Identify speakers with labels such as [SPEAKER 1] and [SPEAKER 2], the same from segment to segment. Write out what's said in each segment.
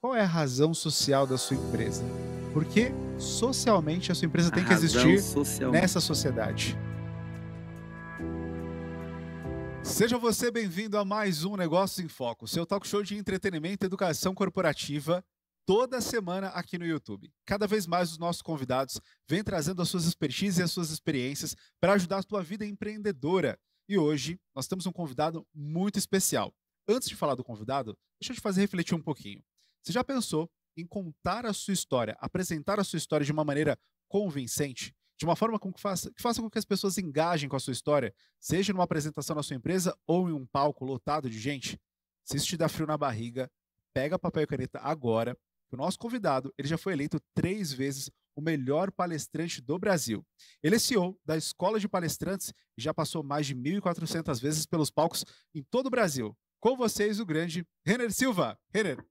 [SPEAKER 1] qual é a razão social da sua empresa? Por que socialmente a sua empresa
[SPEAKER 2] A
[SPEAKER 1] tem que
[SPEAKER 2] razão
[SPEAKER 1] existir nessa
[SPEAKER 2] socialmente.
[SPEAKER 1] sociedade? Seja você bem-vindo a mais um Negócios em Foco, seu talk show de entretenimento e educação corporativa, toda semana aqui no YouTube. Cada vez mais os nossos convidados vêm trazendo as suas expertises e as suas experiências para ajudar a tua vida empreendedora. E hoje nós temos um convidado muito especial. Antes de falar do convidado, deixa eu te fazer refletir um pouquinho. Você já pensou em contar a sua história, apresentar a sua história de uma maneira convincente? De uma forma que faça com que as pessoas engajem com a sua história, seja numa apresentação na sua empresa ou em um palco lotado de gente? Se isso te dá frio na barriga, pega papel e caneta agora. O nosso convidado, ele já foi eleito 3 vezes o melhor palestrante do Brasil. Ele é CEO da Escola de Palestrantes e já passou mais de 1.400 vezes pelos palcos em todo o Brasil. Com vocês, o grande Renner Silva. Renner,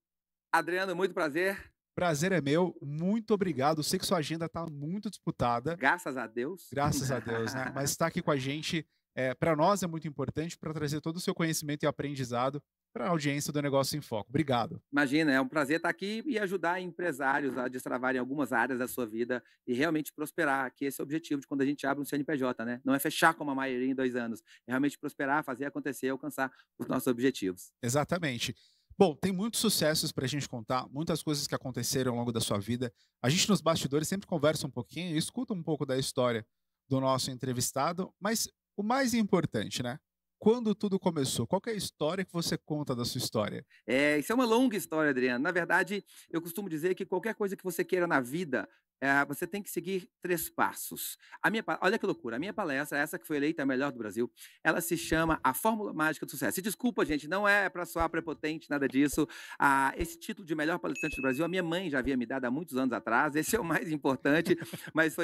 [SPEAKER 2] Adriano, muito prazer.
[SPEAKER 1] prazer é meu. Muito obrigado. Sei que sua agenda está muito disputada.
[SPEAKER 2] Graças a Deus.
[SPEAKER 1] Graças a Deus, né? Mas estar aqui com a gente, para nós é muito importante para trazer todo o seu conhecimento e aprendizado para a audiência do Negócio em Foco. Obrigado.
[SPEAKER 2] Imagina, é um prazer estar aqui e ajudar empresários a destravarem algumas áreas da sua vida e realmente prosperar, que esse é o objetivo de quando a gente abre um CNPJ, né? Não é fechar como a maioria em 2 anos, é realmente prosperar, fazer acontecer, alcançar os nossos objetivos.
[SPEAKER 1] Exatamente. Bom, tem muitos sucessos para a gente contar, muitas coisas que aconteceram ao longo da sua vida. A gente nos bastidores sempre conversa um pouquinho e escuta um pouco da história do nosso entrevistado, mas o mais importante, né? Quando tudo começou? Qual que é a história que você conta da sua história?
[SPEAKER 2] Isso é uma longa história, Adriano. Na verdade, eu costumo dizer que qualquer coisa que você queira na vida, você tem que seguir 3 passos. Olha que loucura, a minha palestra, essa que foi eleita a melhor do Brasil, ela se chama A Fórmula Mágica do Sucesso. E desculpa, gente, não é para soar prepotente, nada disso. Esse título de melhor palestrante do Brasil, a minha mãe já havia me dado há muitos anos atrás, esse é o mais importante, mas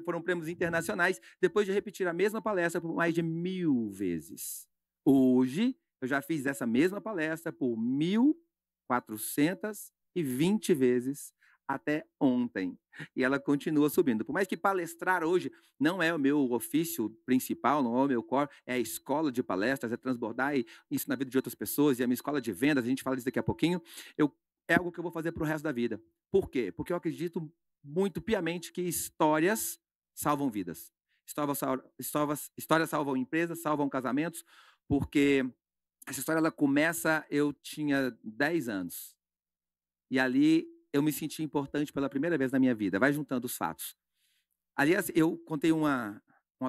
[SPEAKER 2] foram prêmios internacionais, depois de repetir a mesma palestra por mais de 1.000 vezes. Hoje, eu já fiz essa mesma palestra por 1.420 vezes até ontem. E ela continua subindo. Por mais que palestrar hoje não é o meu ofício principal, não é o meu core, é a escola de palestras, é transbordar isso na vida de outras pessoas, e a minha escola de vendas, a gente fala disso daqui a pouquinho, é algo que eu vou fazer para o resto da vida. Por quê? Porque eu acredito muito piamente que histórias salvam vidas. Histórias salvam empresas, salvam casamentos, porque essa história ela começa, eu tinha 10 anos. E ali eu me senti importante pela primeira vez na minha vida. Vai juntando os fatos. Aliás, eu contei uma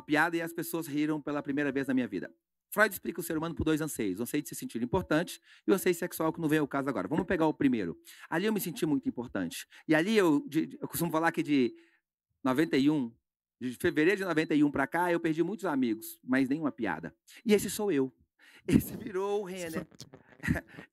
[SPEAKER 2] piada e as pessoas riram pela primeira vez na minha vida. Freud explica o ser humano por 2 anseios. O anseio de se sentir importante e o anseio sexual, que não vem ao caso agora. Vamos pegar o primeiro. Ali eu me senti muito importante. E ali eu costumo falar que de 91, de fevereiro de 91 para cá, eu perdi muitos amigos, mas nenhuma piada. E esse sou eu. Esse virou o
[SPEAKER 1] Isso foi
[SPEAKER 2] Renner.
[SPEAKER 1] muito bom.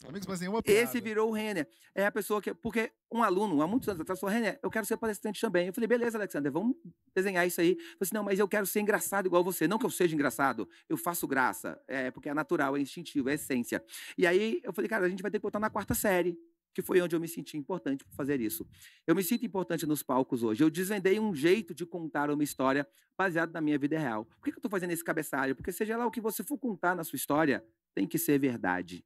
[SPEAKER 1] Amigos, mas nenhuma
[SPEAKER 2] Esse
[SPEAKER 1] piada.
[SPEAKER 2] virou o Renner. É a pessoa que. Porque um aluno, há muitos anos atrás, falou: Renner, eu quero ser palestrante também. Eu falei: beleza, Alexander, vamos desenhar isso aí. Eu falei assim: não, mas eu quero ser engraçado igual você. Não que eu seja engraçado, eu faço graça. Porque é natural, é instintivo, é essência. E aí eu falei: cara, a gente vai ter que botar na 4ª série. Que foi onde eu me senti importante por fazer isso. Eu me sinto importante nos palcos hoje. Eu desvendei um jeito de contar uma história baseado na minha vida real. Por que eu estou fazendo esse cabeçalho? Porque seja lá o que você for contar na sua história, tem que ser verdade.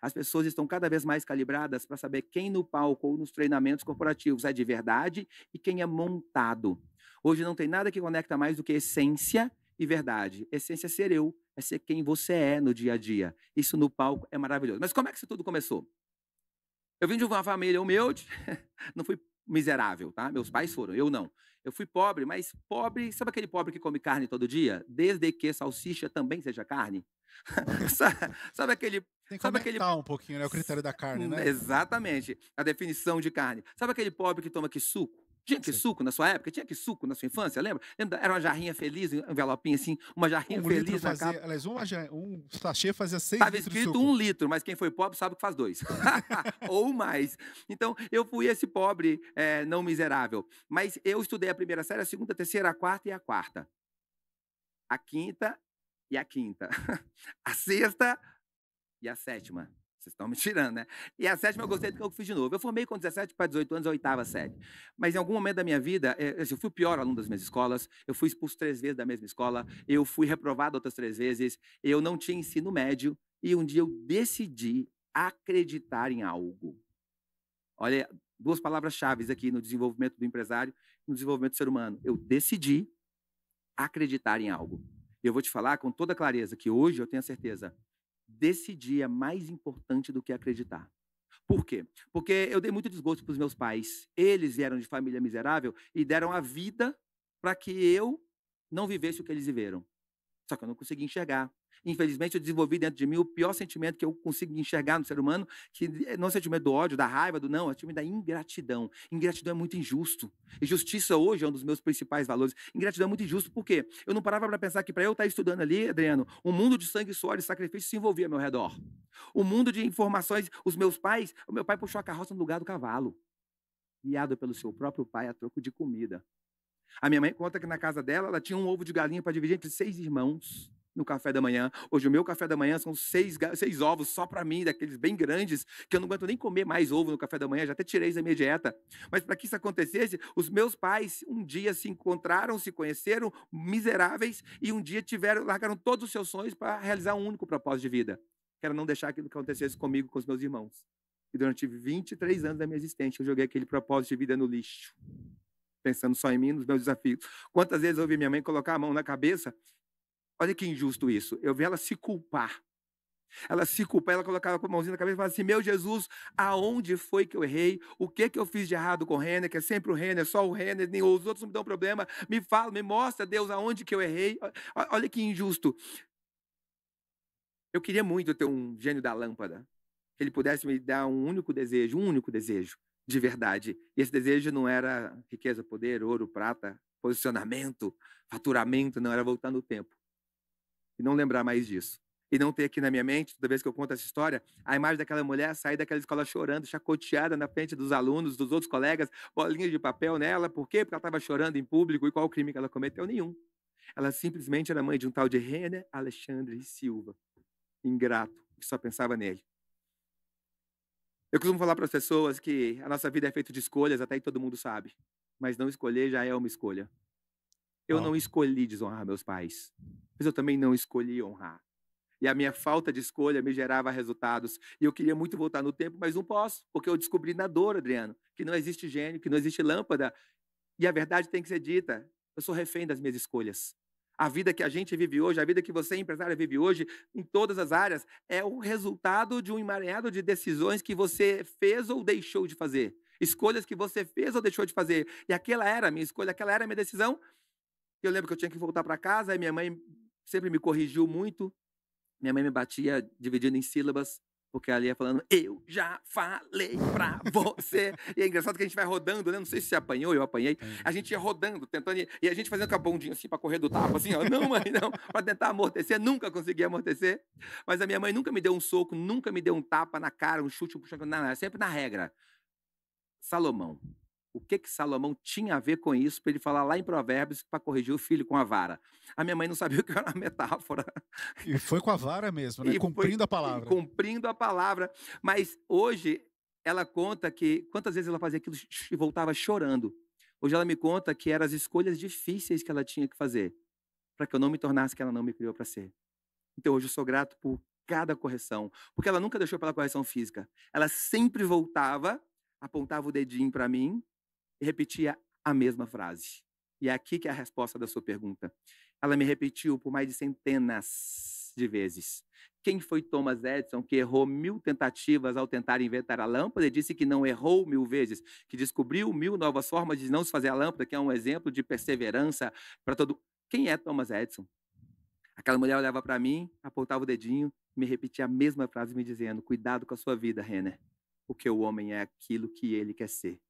[SPEAKER 2] As pessoas estão cada vez mais calibradas para saber quem no palco ou nos treinamentos corporativos é de verdade e quem é montado. Hoje não tem nada que conecta mais do que essência e verdade. Essência é ser eu, é ser quem você é no dia a dia. Isso no palco é maravilhoso. Mas como é que isso tudo começou? Eu vim de uma família humilde, não fui miserável, tá? Meus pais foram, eu não. Eu fui pobre, mas pobre, sabe aquele pobre que come carne todo dia? Desde que salsicha também seja carne? Sa- Sabe aquele,
[SPEAKER 1] Tem que
[SPEAKER 2] sabe aquele
[SPEAKER 1] aumentar um pouquinho, né, o critério da carne, né?
[SPEAKER 2] Exatamente, a definição de carne. Sabe aquele pobre que toma que suco? Tinha que
[SPEAKER 1] Sim.
[SPEAKER 2] suco na sua época? Tinha que suco na sua infância, lembra? Era uma jarrinha feliz, um envelopinho assim, uma jarrinha
[SPEAKER 1] 1 litro
[SPEAKER 2] feliz na
[SPEAKER 1] fazia,
[SPEAKER 2] capa.
[SPEAKER 1] aliás, um sachê fazia 6
[SPEAKER 2] Estava
[SPEAKER 1] litros de
[SPEAKER 2] escrito
[SPEAKER 1] suco.
[SPEAKER 2] 1 litro, mas quem foi pobre sabe que faz 2. Ou mais. Então, eu fui esse pobre não miserável. Mas eu estudei a 1ª série, a 2ª, a 3ª, a 4ª e a 4ª. A 5ª e a 5ª. A 6ª e a 7ª. Vocês estão me tirando, né? E a 7ª eu gostei do que eu fiz de novo. Eu formei com 17 para 18 anos, a 8ª série. Mas em algum momento da minha vida, eu fui o pior aluno das minhas escolas, eu fui expulso 3 vezes da mesma escola, eu fui reprovado outras 3 vezes, eu não tinha ensino médio, e um dia eu decidi acreditar em algo. Olha, duas palavras-chave aqui no desenvolvimento do empresário, no desenvolvimento do ser humano. Eu decidi acreditar em algo. Eu vou te falar com toda clareza que hoje eu tenho a certeza, decidir é mais importante do que acreditar. Por quê? Porque eu dei muito desgosto para os meus pais. Eles vieram de família miserável e deram a vida para que eu não vivesse o que eles viveram. Só que eu não consegui enxergar. Infelizmente, eu desenvolvi dentro de mim o pior sentimento que eu consigo enxergar no ser humano, que não é o sentimento do ódio, da raiva, não, é o sentimento da ingratidão. Ingratidão é muito injusto. E justiça hoje é um dos meus principais valores. Ingratidão é muito injusto, por quê? Eu não parava para pensar que para eu estar estudando ali, Adriano, um mundo de sangue, suor e sacrifício se envolvia ao meu redor. O mundo de informações, os meus pais, o meu pai puxou a carroça no lugar do cavalo, guiado pelo seu próprio pai a troco de comida. A minha mãe conta que na casa dela, ela tinha um ovo de galinha para dividir entre 6 irmãos no café da manhã. Hoje o meu café da manhã são 6 ovos só para mim, daqueles bem grandes, que eu não aguento nem comer mais ovo no café da manhã, já até tirei isso da minha dieta. Mas para que isso acontecesse, os meus pais um dia se encontraram, se conheceram, miseráveis, e um dia largaram todos os seus sonhos para realizar um único propósito de vida, que era não deixar aquilo que acontecesse comigo, com os meus irmãos. E durante 23 anos da minha existência, eu joguei aquele propósito de vida no lixo, pensando só em mim, nos meus desafios. Quantas vezes eu ouvi minha mãe colocar a mão na cabeça? Olha que injusto isso. Eu vi ela se culpar. Ela se culpar, ela colocava com a mãozinha na cabeça e falava assim, meu Jesus, aonde foi que eu errei? O que eu fiz de errado com o Renner? Que é sempre o Renner, só o Renner, nem os outros não me dão problema. Me fala, me mostra, Deus, aonde que eu errei. Olha que injusto. Eu queria muito ter um gênio da lâmpada, que ele pudesse me dar um único desejo de verdade. E esse desejo não era riqueza, poder, ouro, prata, posicionamento, faturamento, não, era voltar no tempo. E não lembrar mais disso. E não ter aqui na minha mente, toda vez que eu conto essa história, a imagem daquela mulher sair daquela escola chorando, chacoteada na frente dos alunos, dos outros colegas, bolinhas de papel nela. Por quê? Porque ela estava chorando em público. E qual o crime que ela cometeu? Nenhum. Ela simplesmente era mãe de um tal de Renner Alexandre Silva. Ingrato, que só pensava nele. Eu costumo falar para as pessoas que a nossa vida é feita de escolhas, até aí todo mundo sabe. Mas não escolher já é uma escolha. Eu não escolhi desonrar meus pais, mas eu também não escolhi honrar. E a minha falta de escolha me gerava resultados. E eu queria muito voltar no tempo, mas não posso, porque eu descobri na dor, Adriano, que não existe gênio, que não existe lâmpada. E a verdade tem que ser dita. Eu sou refém das minhas escolhas. A vida que a gente vive hoje, a vida que você, empresário, vive hoje, em todas as áreas, é o resultado de um emaranhado de decisões que você fez ou deixou de fazer. Escolhas que você fez ou deixou de fazer. E aquela era a minha escolha, aquela era a minha decisão. Eu lembro que eu tinha que voltar para casa, e minha mãe sempre me corrigiu muito. Minha mãe me batia dividindo em sílabas, porque ela ia falando, eu já falei pra você. E é engraçado que a gente vai rodando, né? Não sei se você apanhou, eu apanhei. A gente ia rodando, tentando, e a gente fazendo com a bundinha assim, pra correr do tapa, assim, ó. Não, mãe, não. Pra tentar amortecer, nunca conseguia amortecer. Mas a minha mãe nunca me deu um soco, nunca me deu um tapa na cara, um chute, um puxão, não, sempre na regra. Salomão. O que Salomão tinha a ver com isso para ele falar lá em Provérbios para corrigir o filho com a vara? A minha mãe não sabia o que era uma metáfora.
[SPEAKER 1] E foi com a vara mesmo, né? Cumprindo a palavra.
[SPEAKER 2] Cumprindo a palavra. Mas hoje ela conta que quantas vezes ela fazia aquilo e voltava chorando. Hoje ela me conta que eram as escolhas difíceis que ela tinha que fazer para que eu não me tornasse quem ela não me criou para ser. Então hoje eu sou grato por cada correção, porque ela nunca deixou pela correção física. Ela sempre voltava, apontava o dedinho para mim e repetia a mesma frase. E é aqui que é a resposta da sua pergunta. Ela me repetiu por mais de centenas de vezes. Quem foi Thomas Edison, que errou 1000 tentativas ao tentar inventar a lâmpada e disse que não errou 1000 vezes, que descobriu 1000 novas formas de não se fazer a lâmpada, que é um exemplo de perseverança para todo... Quem é Thomas Edison? Aquela mulher olhava para mim, apontava o dedinho, me repetia a mesma frase, me dizendo, cuidado com a sua vida, Renner, porque o homem é aquilo que ele quer ser.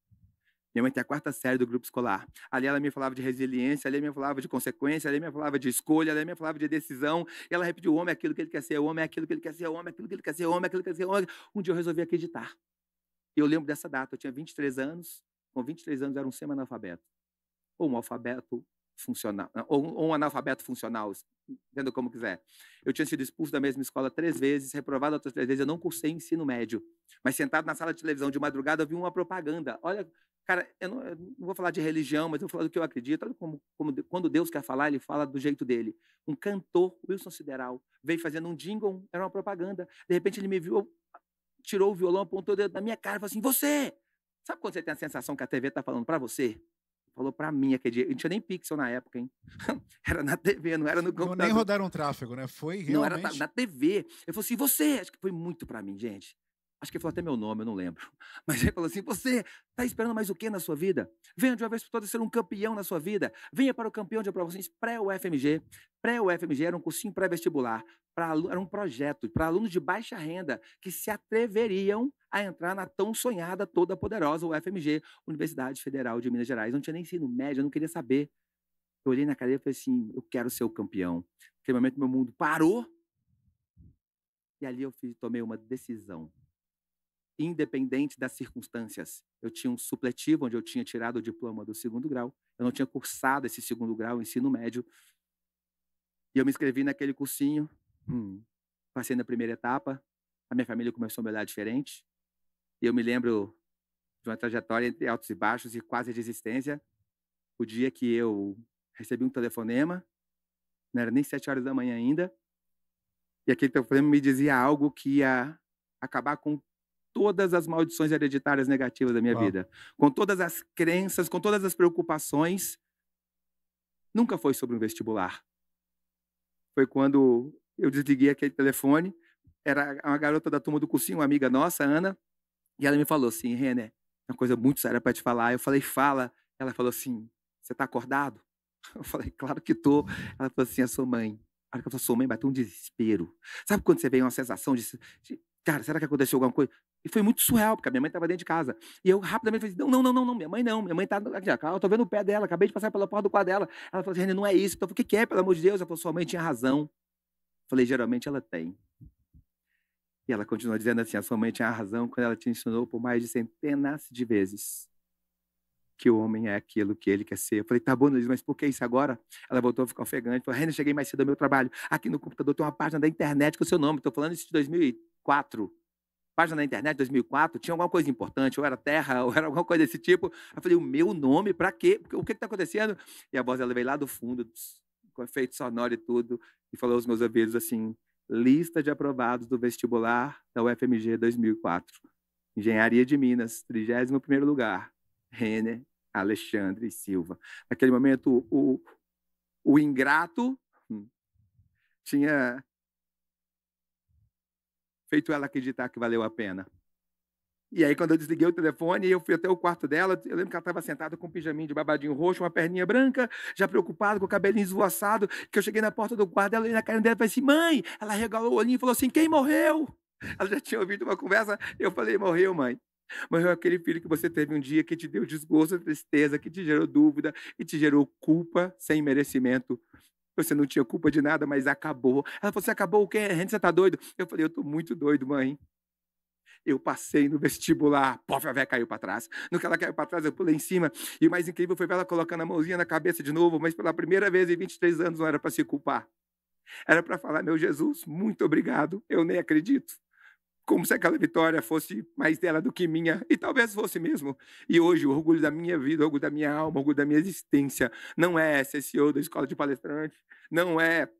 [SPEAKER 2] Minha mãe tem a 4ª série do grupo escolar. Ali ela me falava de resiliência, ali ela me falava de consequência, ali ela me falava de escolha, ali ela me falava de decisão. E ela repetiu, o homem é aquilo que ele quer ser, o homem é aquilo que ele quer ser, o homem é aquilo que ele quer ser, o homem é aquilo que ele quer ser. Um dia eu resolvi acreditar. E eu lembro dessa data, eu tinha 23 anos, com 23 anos eu era um semi-analfabeto. Ou um alfabeto funcional, ou um analfabeto funcional, entenda como quiser. Eu tinha sido expulso da mesma escola 3 vezes, reprovado outras 3 vezes, eu não cursei ensino médio. Mas sentado na sala de televisão de madrugada, eu vi uma propaganda. Olha, cara, eu não vou falar de religião, mas eu vou falar do que eu acredito. Olha como quando Deus quer falar, ele fala do jeito dele. Um cantor, Wilson Sideral, veio fazendo um jingle, era uma propaganda. De repente ele me viu, tirou o violão, apontou o dedo na minha cara e falou assim, você! Sabe quando você tem a sensação que a TV tá falando para você? Falou para mim aquele dia. Não tinha nem pixel na época, hein? Era na TV, não era no
[SPEAKER 1] Não, nem
[SPEAKER 2] computador.
[SPEAKER 1] rodaram tráfego, né? Foi
[SPEAKER 2] Não, era
[SPEAKER 1] realmente.
[SPEAKER 2] na TV. Ele falou assim: "Você", acho que foi muito pra mim, gente. Acho que ele falou até meu nome, eu não lembro. Mas ele falou assim: "Você tá esperando mais o quê na sua vida? Venha de uma vez por todas ser um campeão na sua vida. Venha para o campeão de aprovações pré-UFMG". Pré-UFMG era um cursinho pré-vestibular, era um projeto para alunos de baixa renda que se atreveriam a entrar na tão sonhada, toda poderosa UFMG, Universidade Federal de Minas Gerais. Não tinha nem ensino médio, eu não queria saber. Eu olhei na cadeira e falei assim: "Eu quero ser o campeão". Naquele momento meu mundo parou e ali eu tomei uma decisão. Independente das circunstâncias. Eu tinha um supletivo, onde eu tinha tirado o diploma do segundo grau. Eu não tinha cursado esse segundo grau, ensino médio. E eu me inscrevi naquele cursinho. Passei na primeira etapa. A minha família começou a me olhar diferente. E eu me lembro de uma trajetória entre altos e baixos e quase desistência. O dia que eu recebi um telefonema, não era nem 7 horas da manhã ainda, e aquele telefonema me dizia algo que ia acabar com todas as maldições hereditárias negativas da minha
[SPEAKER 1] Uau.
[SPEAKER 2] vida, com todas as crenças, com todas as preocupações. Nunca foi sobre um vestibular. Foi quando eu desliguei aquele telefone, era uma garota da turma do cursinho, uma amiga nossa, Ana, e ela me falou assim: "Renner, uma coisa muito séria para te falar". Eu falei: "Fala". Ela falou assim: "Você tá acordado?" Eu falei: "Claro que tô". Ela falou assim: "A sua mãe". A hora que eu falei: "Sua mãe", bateu um desespero. Sabe quando você vem uma sensação de: "Cara, será que aconteceu alguma coisa?" E foi muito surreal, porque a minha mãe estava dentro de casa. E eu rapidamente falei: "Não, não, não, não, não, minha mãe não. Minha mãe tá aqui, ó, eu tô vendo o pé dela, acabei de passar pela porta do quarto dela". Ela falou assim: "Renner, não é isso". Então, eu falei: "O que que é, pelo amor de Deus?" Ela falou: "Sua mãe tinha razão". Eu falei: "Geralmente ela tem". E ela continuou dizendo assim: "A sua mãe tinha razão quando ela te ensinou por mais de centenas de vezes que o homem é aquilo que ele quer ser". Eu falei: "Tá bom, Luiz, mas por que isso agora?" Ela voltou a ficar ofegante, falou: "Renner, cheguei mais cedo ao meu trabalho. Aqui no computador tem uma página da internet com o seu nome". Tô falando isso de 2004. Página da internet, 2004, tinha alguma coisa importante, ou era terra, ou era alguma coisa desse tipo. Eu falei: "O meu nome? Pra quê? O que que tá acontecendo?" E a voz dela veio lá do fundo, com efeito sonoro e tudo, e falou aos meus ouvidos assim: "Lista de aprovados do vestibular da UFMG 2004. Engenharia de Minas, 31º lugar. Renner Alexandre Silva". Naquele momento, o ingrato tinha feito ela acreditar que valeu a pena. E aí, quando eu desliguei o telefone, eu fui até o quarto dela, eu lembro que ela estava sentada com um pijaminho de babadinho roxo, uma perninha branca, já preocupada, com o cabelinho esvoaçado, que eu cheguei na porta do quarto dela, olhei na cara dela e falei assim: "Mãe!" Ela regalou o olhinho e falou assim: "Quem morreu?" Ela já tinha ouvido uma conversa, eu falei: "Morreu, mãe. Morreu aquele filho que você teve um dia, que te deu desgosto, tristeza, que te gerou dúvida e te gerou culpa sem merecimento. Você não tinha culpa de nada, mas acabou". Ela falou assim: "Acabou o quê? Você tá doido?" Eu falei: "Eu tô muito doido, mãe. Eu passei no vestibular". Pof, a véia caiu para trás. No que ela caiu para trás, eu pulei em cima. E o mais incrível foi ver ela colocando a mãozinha na cabeça de novo, mas pela primeira vez em 23 anos não era para se culpar. Era para falar: "Meu Jesus, muito obrigado. Eu nem acredito". Como se aquela vitória fosse mais dela do que minha. E talvez fosse mesmo. E hoje o orgulho da minha vida, o orgulho da minha alma, o orgulho da minha existência não é ser CEO da escola de palestrante, não é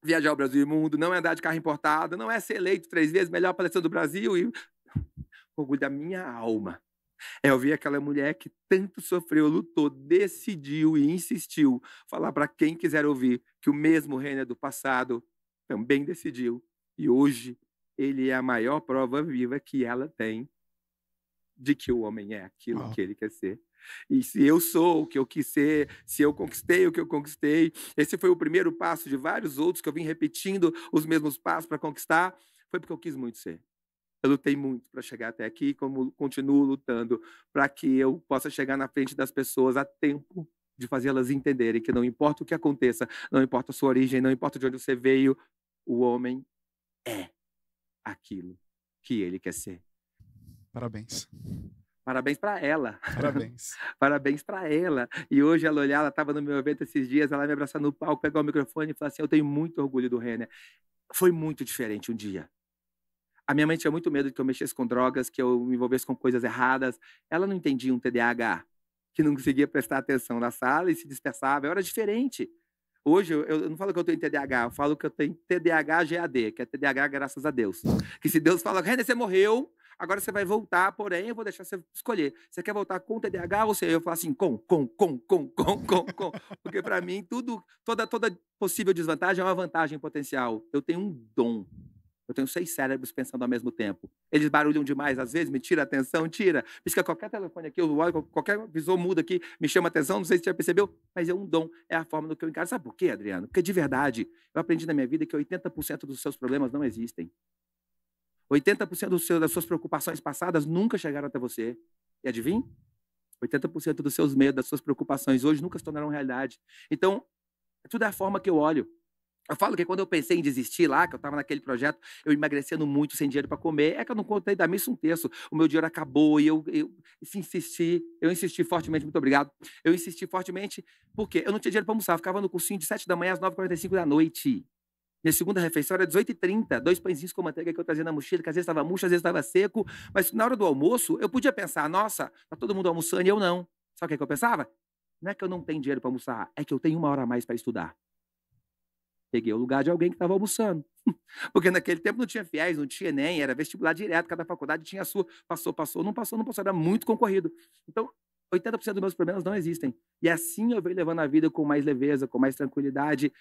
[SPEAKER 2] viajar o Brasil e o mundo, não é andar de carro importado, não é ser eleito 3 vezes melhor palestrante do Brasil. E o orgulho da minha alma é ouvir aquela mulher que tanto sofreu, lutou, decidiu e insistiu falar para quem quiser ouvir que o mesmo Renner do passado também decidiu. E hoje ele é a maior prova viva que ela tem de que o homem é aquilo
[SPEAKER 1] Uau.
[SPEAKER 2] que ele quer ser. E se eu sou o que eu quis ser, se eu conquistei o que eu conquistei, esse foi o primeiro passo de vários outros que eu vim repetindo os mesmos passos para conquistar, foi porque eu quis muito ser. Eu lutei muito para chegar até aqui, como continuo lutando para que eu possa chegar na frente das pessoas a tempo de fazê-las entenderem que não importa o que aconteça, não importa a sua origem, não importa de onde você veio, o homem é aquilo que ele quer ser.
[SPEAKER 1] Parabéns.
[SPEAKER 2] Parabéns para ela.
[SPEAKER 1] Parabéns.
[SPEAKER 2] Parabéns para ela. E hoje ela olhar, ela estava no meu evento esses dias, ela me abraçar no palco, pegar o microfone e falar assim: "Eu tenho muito orgulho do Renner". Foi muito diferente um dia. A minha mãe tinha muito medo de que eu mexesse com drogas, que eu me envolvesse com coisas erradas. Ela não entendia um TDAH, que não conseguia prestar atenção na sala e se dispersava. Eu era diferente. Hoje, eu não falo que eu tenho TDAH, eu falo que eu tenho TDAH GAD, que é TDAH graças a Deus. Que se Deus fala: "Renner, você morreu", Agora você vai voltar, porém, eu vou deixar você escolher. Você quer voltar com TDAH ou você? Eu falo assim, com. Porque para mim, toda possível desvantagem é uma vantagem potencial. Eu tenho um dom. Eu tenho 6 cérebros pensando ao mesmo tempo. Eles barulham demais, às vezes, me tira a atenção, tira. Pisca qualquer telefone aqui, eu olho, qualquer visor muda aqui, me chama a atenção, não sei se você já percebeu, mas é um dom, é a forma do que eu encaro. Sabe por quê, Adriano? Porque, de verdade, eu aprendi na minha vida que 80% dos seus problemas não existem. 80% das suas preocupações passadas nunca chegaram até você. E adivinha? 80% dos seus medos, das suas preocupações hoje nunca se tornarão realidade. Então, tudo é a forma que eu olho. Eu falo que quando eu pensei em desistir lá, que eu estava naquele projeto, eu emagrecendo muito, sem dinheiro para comer, é que eu não contei da missa um terço. O meu dinheiro acabou e eu insisti fortemente, muito obrigado. Eu insisti fortemente, porque eu não tinha dinheiro para almoçar, eu ficava no cursinho de 7 da manhã às 9h45 da noite. Minha segunda refeição era 18h30, 2 pãezinhos com manteiga que eu trazia na mochila, que às vezes estava murcho, às vezes estava seco, mas na hora do almoço, eu podia pensar, nossa, tá todo mundo almoçando e eu não. Sabe o que eu pensava? Não é que eu não tenho dinheiro para almoçar, é que eu tenho 1 hora a mais para estudar. Peguei o lugar de alguém que estava almoçando. Porque naquele tempo não tinha fiéis, não tinha ENEM, era vestibular direto, cada faculdade tinha a sua. Passou, não passou, era muito concorrido. Então, 80% dos meus problemas não existem. E assim eu venho levando a vida com mais leveza, com mais tranquilidade,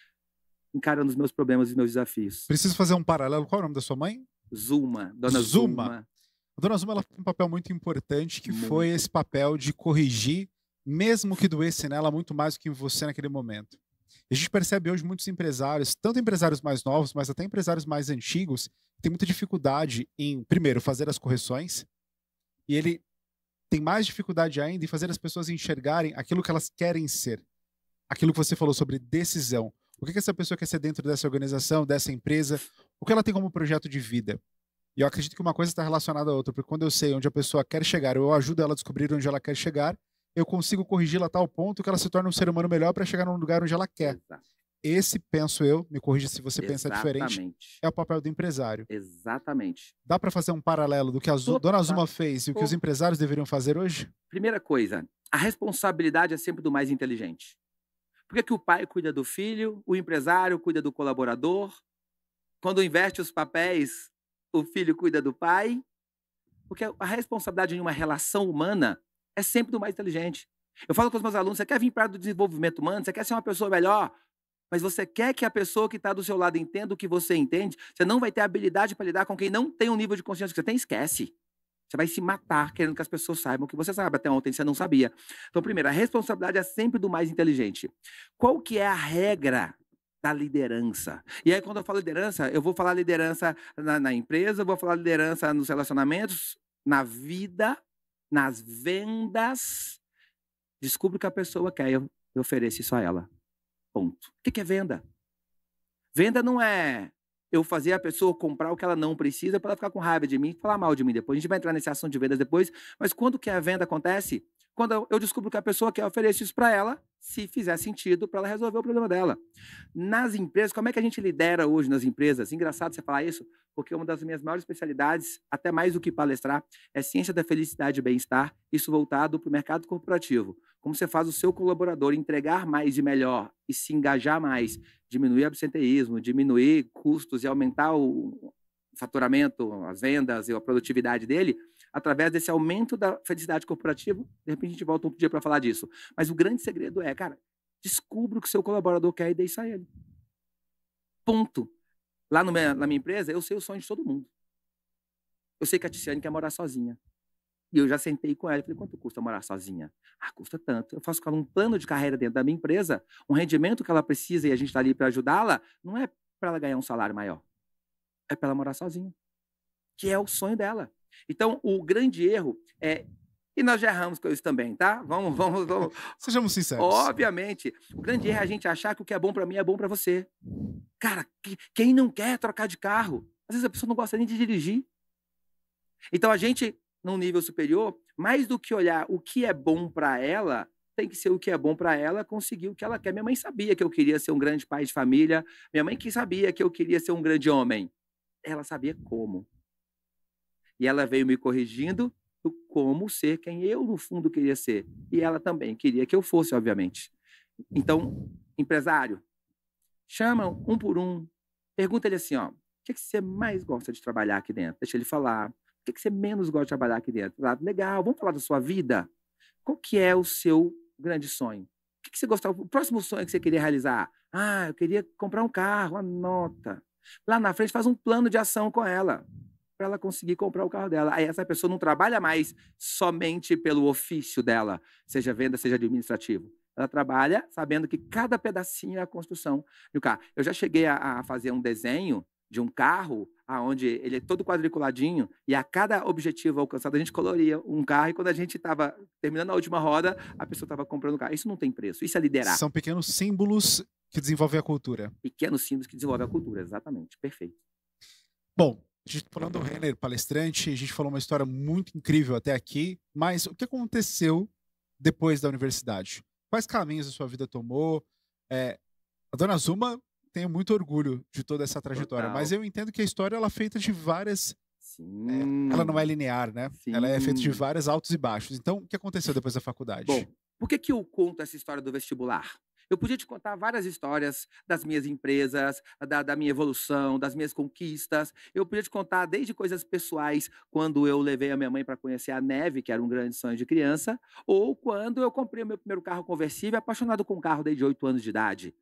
[SPEAKER 2] encarando os meus problemas e meus desafios.
[SPEAKER 1] Preciso fazer um paralelo. Qual é o nome da sua mãe?
[SPEAKER 2] Zuma, Dona Zuma.
[SPEAKER 1] A Dona Zuma, ela tem um papel muito importante, que
[SPEAKER 2] Muito.
[SPEAKER 1] foi esse papel de corrigir, mesmo que doesse nela muito mais do que em você naquele momento. A gente percebe hoje muitos empresários, tanto empresários mais novos, mas até empresários mais antigos, têm muita dificuldade em, primeiro, fazer as correções, e ele tem mais dificuldade ainda em fazer as pessoas enxergarem aquilo que elas querem ser. Aquilo que você falou sobre decisão. O que essa pessoa quer ser dentro dessa organização, dessa empresa, o que ela tem como projeto de vida. E eu acredito que uma coisa está relacionada à outra, porque quando eu sei onde a pessoa quer chegar, eu ajudo ela a descobrir onde ela quer chegar, eu consigo corrigi-la a tal ponto que ela se torne um ser humano melhor para chegar num lugar onde ela quer.
[SPEAKER 2] Exato.
[SPEAKER 1] Esse, penso eu, me corrija se você pensa diferente,
[SPEAKER 2] Exatamente.
[SPEAKER 1] é o papel do empresário.
[SPEAKER 2] Exatamente.
[SPEAKER 1] Dá para fazer um paralelo do que a Dona Zuma fez e o que os empresários deveriam fazer hoje?
[SPEAKER 2] Primeira coisa, a responsabilidade é sempre do mais inteligente. Por que o pai cuida do filho, o empresário cuida do colaborador? Quando inverte os papéis, o filho cuida do pai? Porque a responsabilidade em uma relação humana é sempre do mais inteligente. Eu falo com os meus alunos, você quer vir para o desenvolvimento humano, você quer ser uma pessoa melhor, mas você quer que a pessoa que está do seu lado entenda o que você entende, você não vai ter habilidade para lidar com quem não tem o nível de consciência que você tem, esquece. Você vai se matar querendo que as pessoas saibam o que você sabe. Até ontem você não sabia. Então, primeiro, a responsabilidade é sempre do mais inteligente. Qual que é a regra da liderança? E aí, quando eu falo liderança, eu vou falar liderança na empresa, eu vou falar liderança nos relacionamentos, na vida, nas vendas. Descubra o que a pessoa quer, eu ofereço isso a ela. Ponto. O que é venda? Venda não é eu fazer a pessoa comprar o que ela não precisa para ela ficar com raiva de mim e falar mal de mim depois. A gente vai entrar nesse assunto de vendas depois, mas quando que a venda acontece? Quando eu descubro que a pessoa quer, eu ofereço isso para ela, se fizer sentido, para ela resolver o problema dela. Nas empresas, como é que a gente lidera hoje nas empresas? Engraçado você falar isso, porque uma das minhas maiores especialidades, até mais do que palestrar, é ciência da felicidade e bem-estar, isso voltado para o mercado corporativo. Como você faz o seu colaborador entregar mais e melhor e se engajar mais, diminuir absenteísmo, diminuir custos e aumentar o faturamento, as vendas e a produtividade dele, através desse aumento da felicidade corporativa. De repente a gente volta outro dia para falar disso. Mas o grande segredo é, cara, descubra o que o seu colaborador quer e dê isso a ele. Ponto. Lá na minha empresa, eu sei o sonho de todo mundo. Eu sei que a Tiziane quer morar sozinha. E eu já sentei com ela e falei, quanto custa morar sozinha? Ah, custa tanto. Eu faço com ela um plano de carreira dentro da minha empresa, um rendimento que ela precisa e a gente está ali para ajudá-la, não é para ela ganhar um salário maior. É para ela morar sozinha. Que é o sonho dela. Então, o grande erro é... E nós já erramos com isso também, tá? Vamos.
[SPEAKER 1] Sejamos sinceros.
[SPEAKER 2] Obviamente. O grande erro é a gente achar que o que é bom para mim é bom para você. Cara, quem não quer trocar de carro? Às vezes a pessoa não gosta nem de dirigir. Então, a gente, num nível superior, mais do que olhar o que é bom para ela, tem que ser o que é bom para ela conseguir o que ela quer. Minha mãe sabia que eu queria ser um grande pai de família. Minha mãe que sabia que eu queria ser um grande homem. Ela sabia como. E ela veio me corrigindo do como ser quem eu, no fundo, queria ser. E ela também queria que eu fosse, obviamente. Então, empresário, chama um por um, pergunta ele assim, ó, o que você mais gosta de trabalhar aqui dentro? Deixa ele falar. que você menos gosta de trabalhar aqui dentro? Ah, legal, vamos falar da sua vida? Qual que é o seu grande sonho? O que você gostava? O próximo sonho que você queria realizar? Ah, eu queria comprar um carro, anota. Lá na frente faz um plano de ação com ela, para ela conseguir comprar o carro dela. Aí essa pessoa não trabalha mais somente pelo ofício dela, seja venda, seja administrativo. Ela trabalha sabendo que cada pedacinho é a construção do carro. Eu já cheguei a fazer um desenho de um carro aonde ele é todo quadriculadinho e a cada objetivo alcançado a gente coloria um carro e quando a gente estava terminando a última roda, a pessoa estava comprando o carro. Isso não tem preço, isso é liderar.
[SPEAKER 1] São pequenos símbolos que desenvolvem a cultura.
[SPEAKER 2] Pequenos símbolos que desenvolvem a cultura, exatamente, perfeito.
[SPEAKER 1] Bom, a gente falando do Renner, palestrante, a gente falou uma história muito incrível até aqui, mas o que aconteceu depois da universidade? Quais caminhos a sua vida tomou? A dona Zuma, tenho muito orgulho de toda essa trajetória, mas eu entendo que a história ela é feita de várias... ela não é linear, né?
[SPEAKER 2] Sim.
[SPEAKER 1] Ela é feita de vários altos e baixos. Então, o que aconteceu depois da faculdade?
[SPEAKER 2] Bom, por que eu conto essa história do vestibular? Eu podia te contar várias histórias das minhas empresas, da minha evolução, das minhas conquistas. Eu podia te contar desde coisas pessoais, quando eu levei a minha mãe para conhecer a neve, que era um grande sonho de criança, ou quando eu comprei o meu primeiro carro conversível, apaixonado com carro desde 8 anos de idade.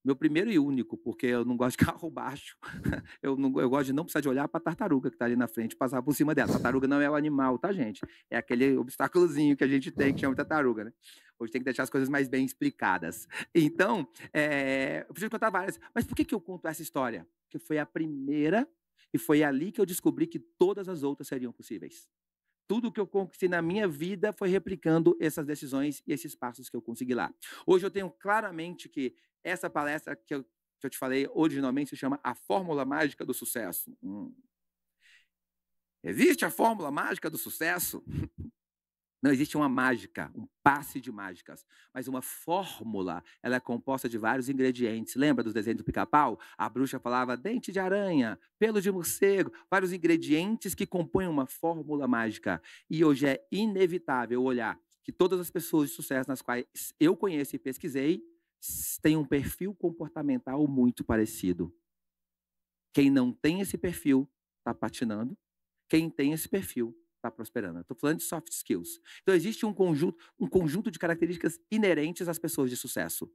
[SPEAKER 2] Meu primeiro e único, porque eu não gosto de carro baixo. Eu gosto de não precisar de olhar para a tartaruga que está ali na frente, passar por cima dela. A tartaruga não é o animal, tá, gente? É aquele obstáculozinho que a gente tem, que chama tartaruga, né? Hoje tem que deixar as coisas mais bem explicadas. Então, eu preciso contar várias. Mas por que eu conto essa história? Porque foi a primeira e foi ali que eu descobri que todas as outras seriam possíveis. Tudo que eu conquistei na minha vida foi replicando essas decisões e esses passos que eu consegui lá. Hoje eu tenho claramente que essa palestra que eu te falei originalmente se chama A Fórmula Mágica do Sucesso. Existe a fórmula mágica do sucesso? Não existe uma mágica, um passe de mágicas, mas uma fórmula, ela é composta de vários ingredientes. Lembra dos desenhos do Pica-Pau? A bruxa falava dente de aranha, pelo de morcego, vários ingredientes que compõem uma fórmula mágica. E hoje é inevitável olhar que todas as pessoas de sucesso nas quais eu conheço e pesquisei têm um perfil comportamental muito parecido. Quem não tem esse perfil está patinando, quem tem esse perfil está prosperando. Estou falando de soft skills. Então, existe um conjunto de características inerentes às pessoas de sucesso.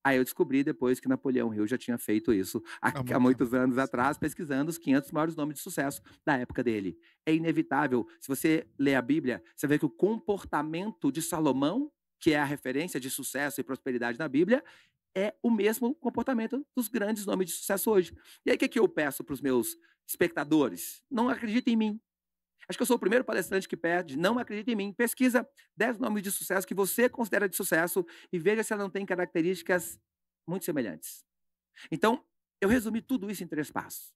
[SPEAKER 2] Aí eu descobri depois que Napoleão Hill já tinha feito isso há muitos anos atrás, pesquisando os 500 maiores nomes de sucesso da época dele. É inevitável. Se você ler a Bíblia, você vê que o comportamento de Salomão, que é a referência de sucesso e prosperidade na Bíblia, é o mesmo comportamento dos grandes nomes de sucesso hoje. E aí, o que eu peço para os meus espectadores? Não acreditem em mim. Acho que eu sou o primeiro palestrante que pede, não acredita em mim. Pesquisa 10 nomes de sucesso que você considera de sucesso e veja se ela não tem características muito semelhantes. Então, eu resumi tudo isso em 3 passos.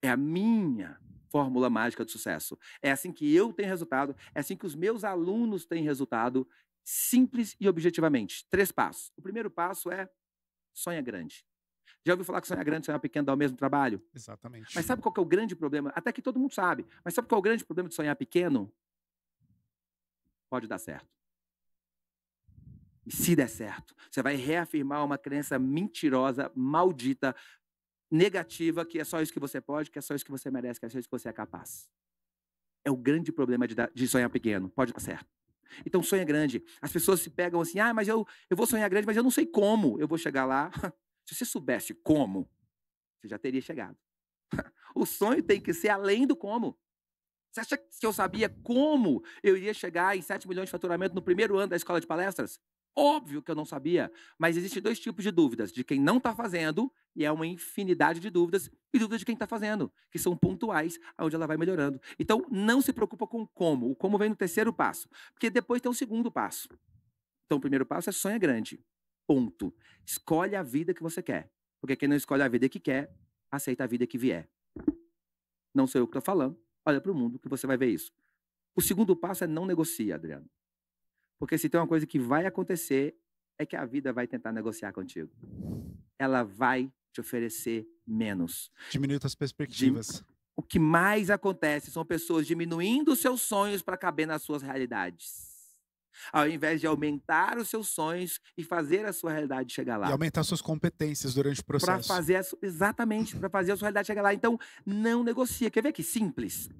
[SPEAKER 2] É a minha fórmula mágica do sucesso. É assim que eu tenho resultado, é assim que os meus alunos têm resultado, simples e objetivamente. 3 passos. O primeiro passo é sonha grande. Já ouviu falar que sonhar grande e sonhar pequeno dá o mesmo trabalho?
[SPEAKER 1] Exatamente.
[SPEAKER 2] Mas sabe qual que é o grande problema? Até que todo mundo sabe. Mas sabe qual é o grande problema de sonhar pequeno? Pode dar certo. E se der certo, você vai reafirmar uma crença mentirosa, maldita, negativa, que é só isso que você pode, que é só isso que você merece, que é só isso que você é capaz. É o grande problema de sonhar pequeno. Pode dar certo. Então, sonha grande. As pessoas se pegam assim, mas eu vou sonhar grande, mas eu não sei como eu vou chegar lá. Se você soubesse como, você já teria chegado. O sonho tem que ser além do como. Você acha que eu sabia como eu iria chegar em 7 milhões de faturamento no primeiro ano da escola de palestras? Óbvio que eu não sabia. Mas existem 2 tipos de dúvidas. De quem não está fazendo, e é uma infinidade de dúvidas, e dúvidas de quem está fazendo, que são pontuais, onde ela vai melhorando. Então, não se preocupa com o como. O como vem no 3º passo. Porque depois tem o 2º passo. Então, o primeiro passo é sonha grande. Ponto. Escolhe a vida que você quer. Porque quem não escolhe a vida que quer, aceita a vida que vier. Não sou eu que estou falando. Olha para o mundo que você vai ver isso. O 2º passo é não negocia, Adriano. Porque se tem uma coisa que vai acontecer, é que a vida vai tentar negociar contigo. Ela vai te oferecer menos.
[SPEAKER 1] Diminui suas perspectivas.
[SPEAKER 2] O que mais acontece são pessoas diminuindo os seus sonhos para caber nas suas realidades. Ao invés de aumentar os seus sonhos e fazer a sua realidade chegar lá.
[SPEAKER 1] E aumentar suas competências durante o processo.
[SPEAKER 2] Exatamente, para fazer a sua realidade chegar lá. Então, não negocia. Quer ver que simples?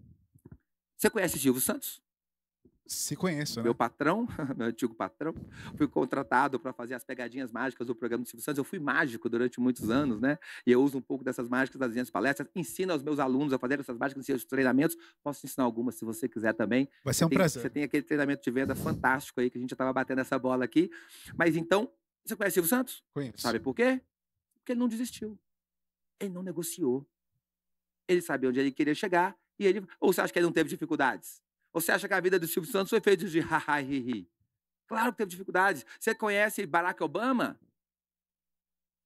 [SPEAKER 2] Você conhece Silvio Santos?
[SPEAKER 1] Se conheço, né?
[SPEAKER 2] Meu patrão, meu antigo patrão, fui contratado para fazer as pegadinhas mágicas do programa do Silvio Santos. Eu fui mágico durante muitos anos, né? E eu uso um pouco dessas mágicas nas minhas palestras, ensino aos meus alunos a fazer essas mágicas em seus treinamentos. Posso ensinar algumas se você quiser também.
[SPEAKER 1] Vai ser um
[SPEAKER 2] Você
[SPEAKER 1] prazer.
[SPEAKER 2] tem aquele treinamento de venda fantástico aí, que a gente já estava batendo essa bola aqui. Mas então, você conhece Silvio Santos?
[SPEAKER 1] Conheço.
[SPEAKER 2] Sabe por quê? Porque ele não desistiu. Ele não negociou. Ele sabia onde ele queria chegar e ele... Ou você acha que ele não teve dificuldades? Ou você acha que a vida do Silvio Santos foi feita de ha-ha, hi-hi? Claro que teve dificuldades. Você conhece Barack Obama?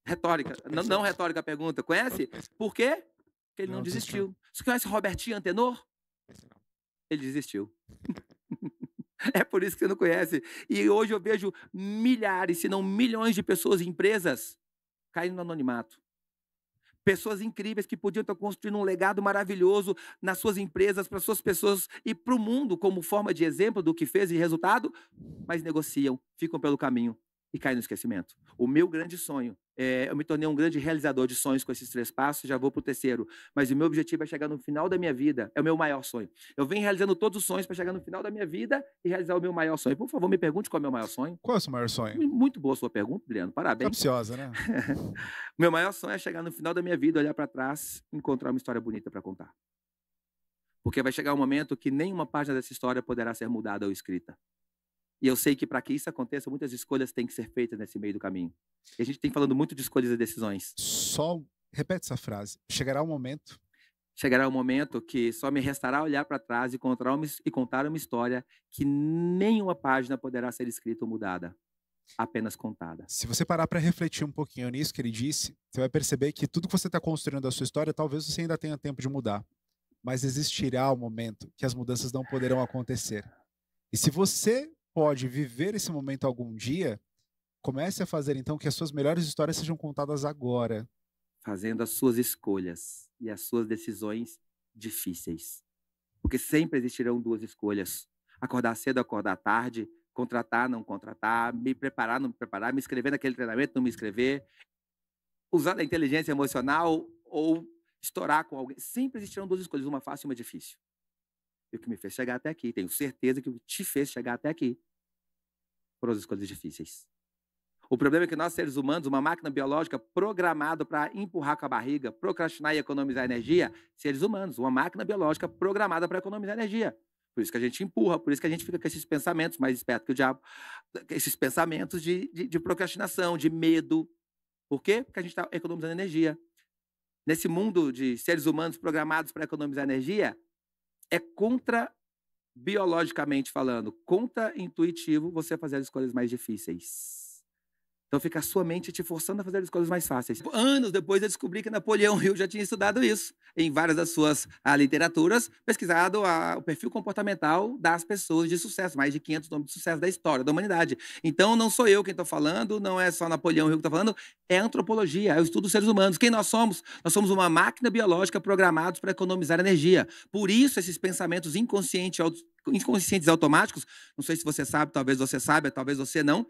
[SPEAKER 2] Retórica. Não retórica a pergunta. Conhece? Por quê? Porque ele não desistiu. Você conhece Robertinho Antenor? Ele desistiu. É por isso que você não conhece. E hoje eu vejo milhares, se não milhões de pessoas e empresas caindo no anonimato. Pessoas incríveis que podiam estar construindo um legado maravilhoso nas suas empresas, para suas pessoas e para o mundo, como forma de exemplo do que fez e resultado, mas negociam, ficam pelo caminho e caem no esquecimento. O meu grande sonho, eu me tornei um grande realizador de sonhos com esses 3 passos, já vou para o terceiro, mas o meu objetivo é chegar no final da minha vida, é o meu maior sonho. Eu venho realizando todos os sonhos para chegar no final da minha vida e realizar o meu maior sonho. Por favor, me pergunte qual é o meu maior sonho.
[SPEAKER 1] Qual é o seu maior sonho?
[SPEAKER 2] Muito boa a sua pergunta, Adriano, parabéns.
[SPEAKER 1] Capciosa, né?
[SPEAKER 2] Meu maior sonho é chegar no final da minha vida, olhar para trás e encontrar uma história bonita para contar. Porque vai chegar um momento que nenhuma página dessa história poderá ser mudada ou escrita. E eu sei que para que isso aconteça, muitas escolhas têm que ser feitas nesse meio do caminho. E a gente tem falando muito de escolhas e decisões.
[SPEAKER 1] Só repete essa frase. Chegará um momento.
[SPEAKER 2] Chegará um momento que só me restará olhar para trás e contar uma história que nenhuma página poderá ser escrita ou mudada. Apenas contada.
[SPEAKER 1] Se você parar para refletir um pouquinho nisso que ele disse, você vai perceber que tudo que você está construindo da sua história, talvez você ainda tenha tempo de mudar. Mas existirá um momento que as mudanças não poderão acontecer. E se você pode viver esse momento algum dia, comece a fazer então que as suas melhores histórias sejam contadas agora.
[SPEAKER 2] Fazendo as suas escolhas e as suas decisões difíceis. Porque sempre existirão 2 escolhas. Acordar cedo, acordar tarde, contratar, não contratar, me preparar, não me preparar, me inscrever naquele treinamento, não me inscrever, usar a inteligência emocional ou estourar com alguém. Sempre existirão 2 escolhas, uma fácil e uma difícil. E o que me fez chegar até aqui, tenho certeza que o que te fez chegar até aqui foram as escolhas difíceis. O problema é que nós, seres humanos, uma máquina biológica programada para empurrar com a barriga, procrastinar e economizar energia, seres humanos, uma máquina biológica programada para economizar energia. Por isso que a gente empurra, por isso que a gente fica com esses pensamentos, mais esperto que o diabo, esses pensamentos de procrastinação, de medo. Por quê? Porque a gente está economizando energia. Nesse mundo de seres humanos programados para economizar energia, é biologicamente falando, contra-intuitivo você fazer as escolhas mais difíceis. Então fica a sua mente te forçando a fazer as coisas mais fáceis. Anos depois eu descobri que Napoleão Hill já tinha estudado isso. Em várias das suas literaturas, pesquisado o perfil comportamental das pessoas de sucesso. Mais de 500 nomes de sucesso da história da humanidade. Então não sou eu quem estou falando, não é só Napoleão Hill que está falando, é antropologia, é o estudo dos seres humanos. Quem nós somos? Nós somos uma máquina biológica programados para economizar energia. Por isso esses pensamentos inconscientes automáticos, não sei se você sabe, talvez você saiba, talvez você não,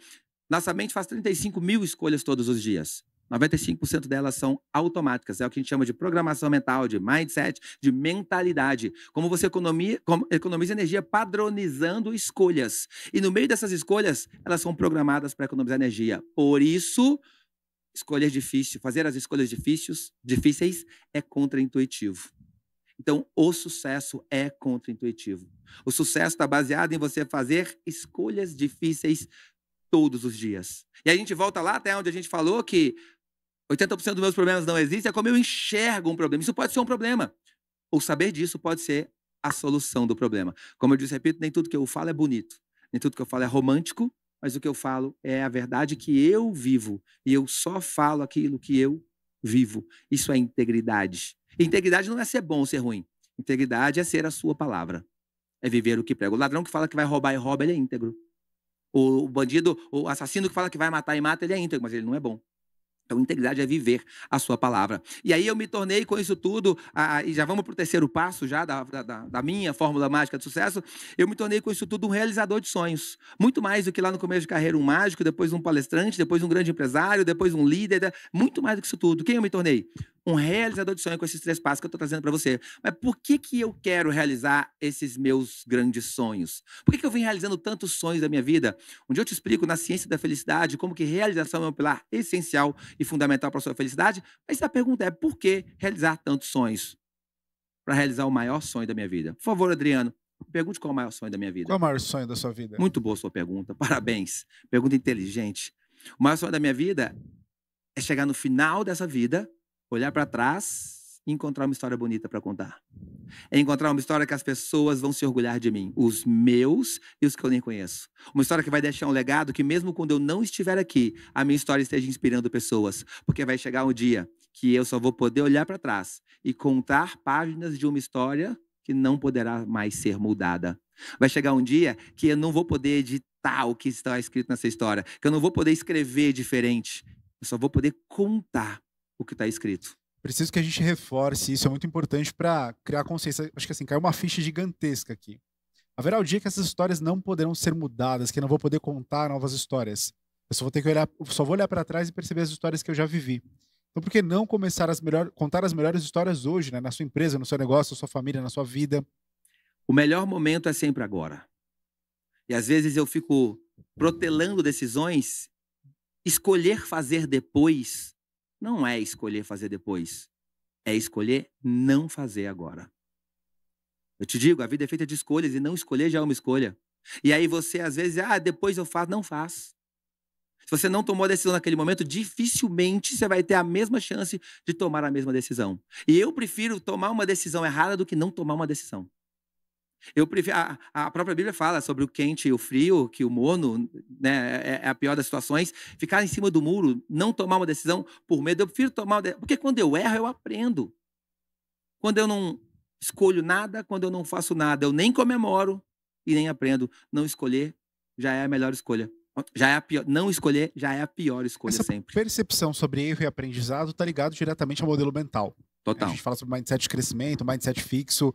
[SPEAKER 2] nossa mente faz 35 mil escolhas todos os dias. 95% delas são automáticas. É o que a gente chama de programação mental, de mindset, de mentalidade. Como você economiza energia padronizando escolhas. E no meio dessas escolhas, elas são programadas para economizar energia. Por isso, escolhas difíceis, fazer as escolhas difíceis é contra-intuitivo. Então, o sucesso é contra-intuitivo. O sucesso está baseado em você fazer escolhas difíceis todos os dias. E a gente volta lá até onde a gente falou que 80% dos meus problemas não existem, é como eu enxergo um problema. Isso pode ser um problema. Ou saber disso pode ser a solução do problema. Como eu disse, repito, nem tudo que eu falo é bonito. Nem tudo que eu falo é romântico, mas o que eu falo é a verdade que eu vivo. E eu só falo aquilo que eu vivo. Isso é integridade. E integridade não é ser bom ou ser ruim. Integridade é ser a sua palavra. É viver o que prega. O ladrão que fala que vai roubar e rouba, ele é íntegro. O bandido, o assassino que fala que vai matar e mata, ele é íntegro, mas ele não é bom. Então, integridade é viver a sua palavra. E aí eu me tornei com isso tudo, e já vamos para o terceiro passo já da minha fórmula mágica de sucesso, eu me tornei com isso tudo um realizador de sonhos. Muito mais do que lá no começo de carreira um mágico, depois um palestrante, depois um grande empresário, depois um líder, muito mais do que isso tudo. Quem eu me tornei? um realizador de sonho com esses 3 passos que eu estou trazendo para você. Mas por que eu quero realizar esses meus grandes sonhos? Por que eu venho realizando tantos sonhos da minha vida? Um dia eu te explico na ciência da felicidade como que realização é um pilar essencial e fundamental para a sua felicidade. Mas a pergunta é, por que realizar tantos sonhos? Para realizar o maior sonho da minha vida. Por favor, Adriano, pergunte qual é o maior sonho da minha vida.
[SPEAKER 1] Qual é o maior sonho da sua vida?
[SPEAKER 2] Muito boa sua pergunta, parabéns. Pergunta inteligente. O maior sonho da minha vida é chegar no final dessa vida, olhar para trás e encontrar uma história bonita para contar. É encontrar uma história que as pessoas vão se orgulhar de mim, os meus e os que eu nem conheço. Uma história que vai deixar um legado que mesmo quando eu não estiver aqui, a minha história esteja inspirando pessoas. Porque vai chegar um dia que eu só vou poder olhar para trás e contar páginas de uma história que não poderá mais ser mudada. Vai chegar um dia que eu não vou poder editar o que está escrito nessa história, que eu não vou poder escrever diferente. Eu só vou poder contar o que está escrito.
[SPEAKER 1] Preciso que a gente reforce isso, é muito importante para criar consciência. Acho que assim, caiu uma ficha gigantesca aqui. Haverá o dia que essas histórias não poderão ser mudadas, que eu não vou poder contar novas histórias. Eu só vou ter que olhar, só vou olhar para trás e perceber as histórias que eu já vivi. Então, por que não começar contar as melhores histórias hoje, né? Na sua empresa, no seu negócio, na sua família, na sua vida?
[SPEAKER 2] O melhor momento é sempre agora. E às vezes eu fico protelando decisões. Escolher fazer depois não é escolher fazer depois. É escolher não fazer agora. Eu te digo, a vida é feita de escolhas e não escolher já é uma escolha. E aí você às vezes, depois eu faço, não faz. Se você não tomou a decisão naquele momento, dificilmente você vai ter a mesma chance de tomar a mesma decisão. E eu prefiro tomar uma decisão errada do que não tomar uma decisão. Eu prefiro, a própria Bíblia fala sobre o quente e o frio, que o mono, né, é a pior das situações. Ficar em cima do muro, não tomar uma decisão por medo. Eu prefiro tomar uma decisão, porque quando eu erro, eu aprendo. Quando eu não escolho nada, quando eu não faço nada, eu nem comemoro e nem aprendo. Não escolher já é a melhor escolha. Já é a pior, não escolher já é a pior escolha sempre.
[SPEAKER 1] Percepção sobre erro e aprendizado está ligado diretamente ao modelo mental.
[SPEAKER 2] Total.
[SPEAKER 1] A gente fala sobre mindset de crescimento, mindset fixo.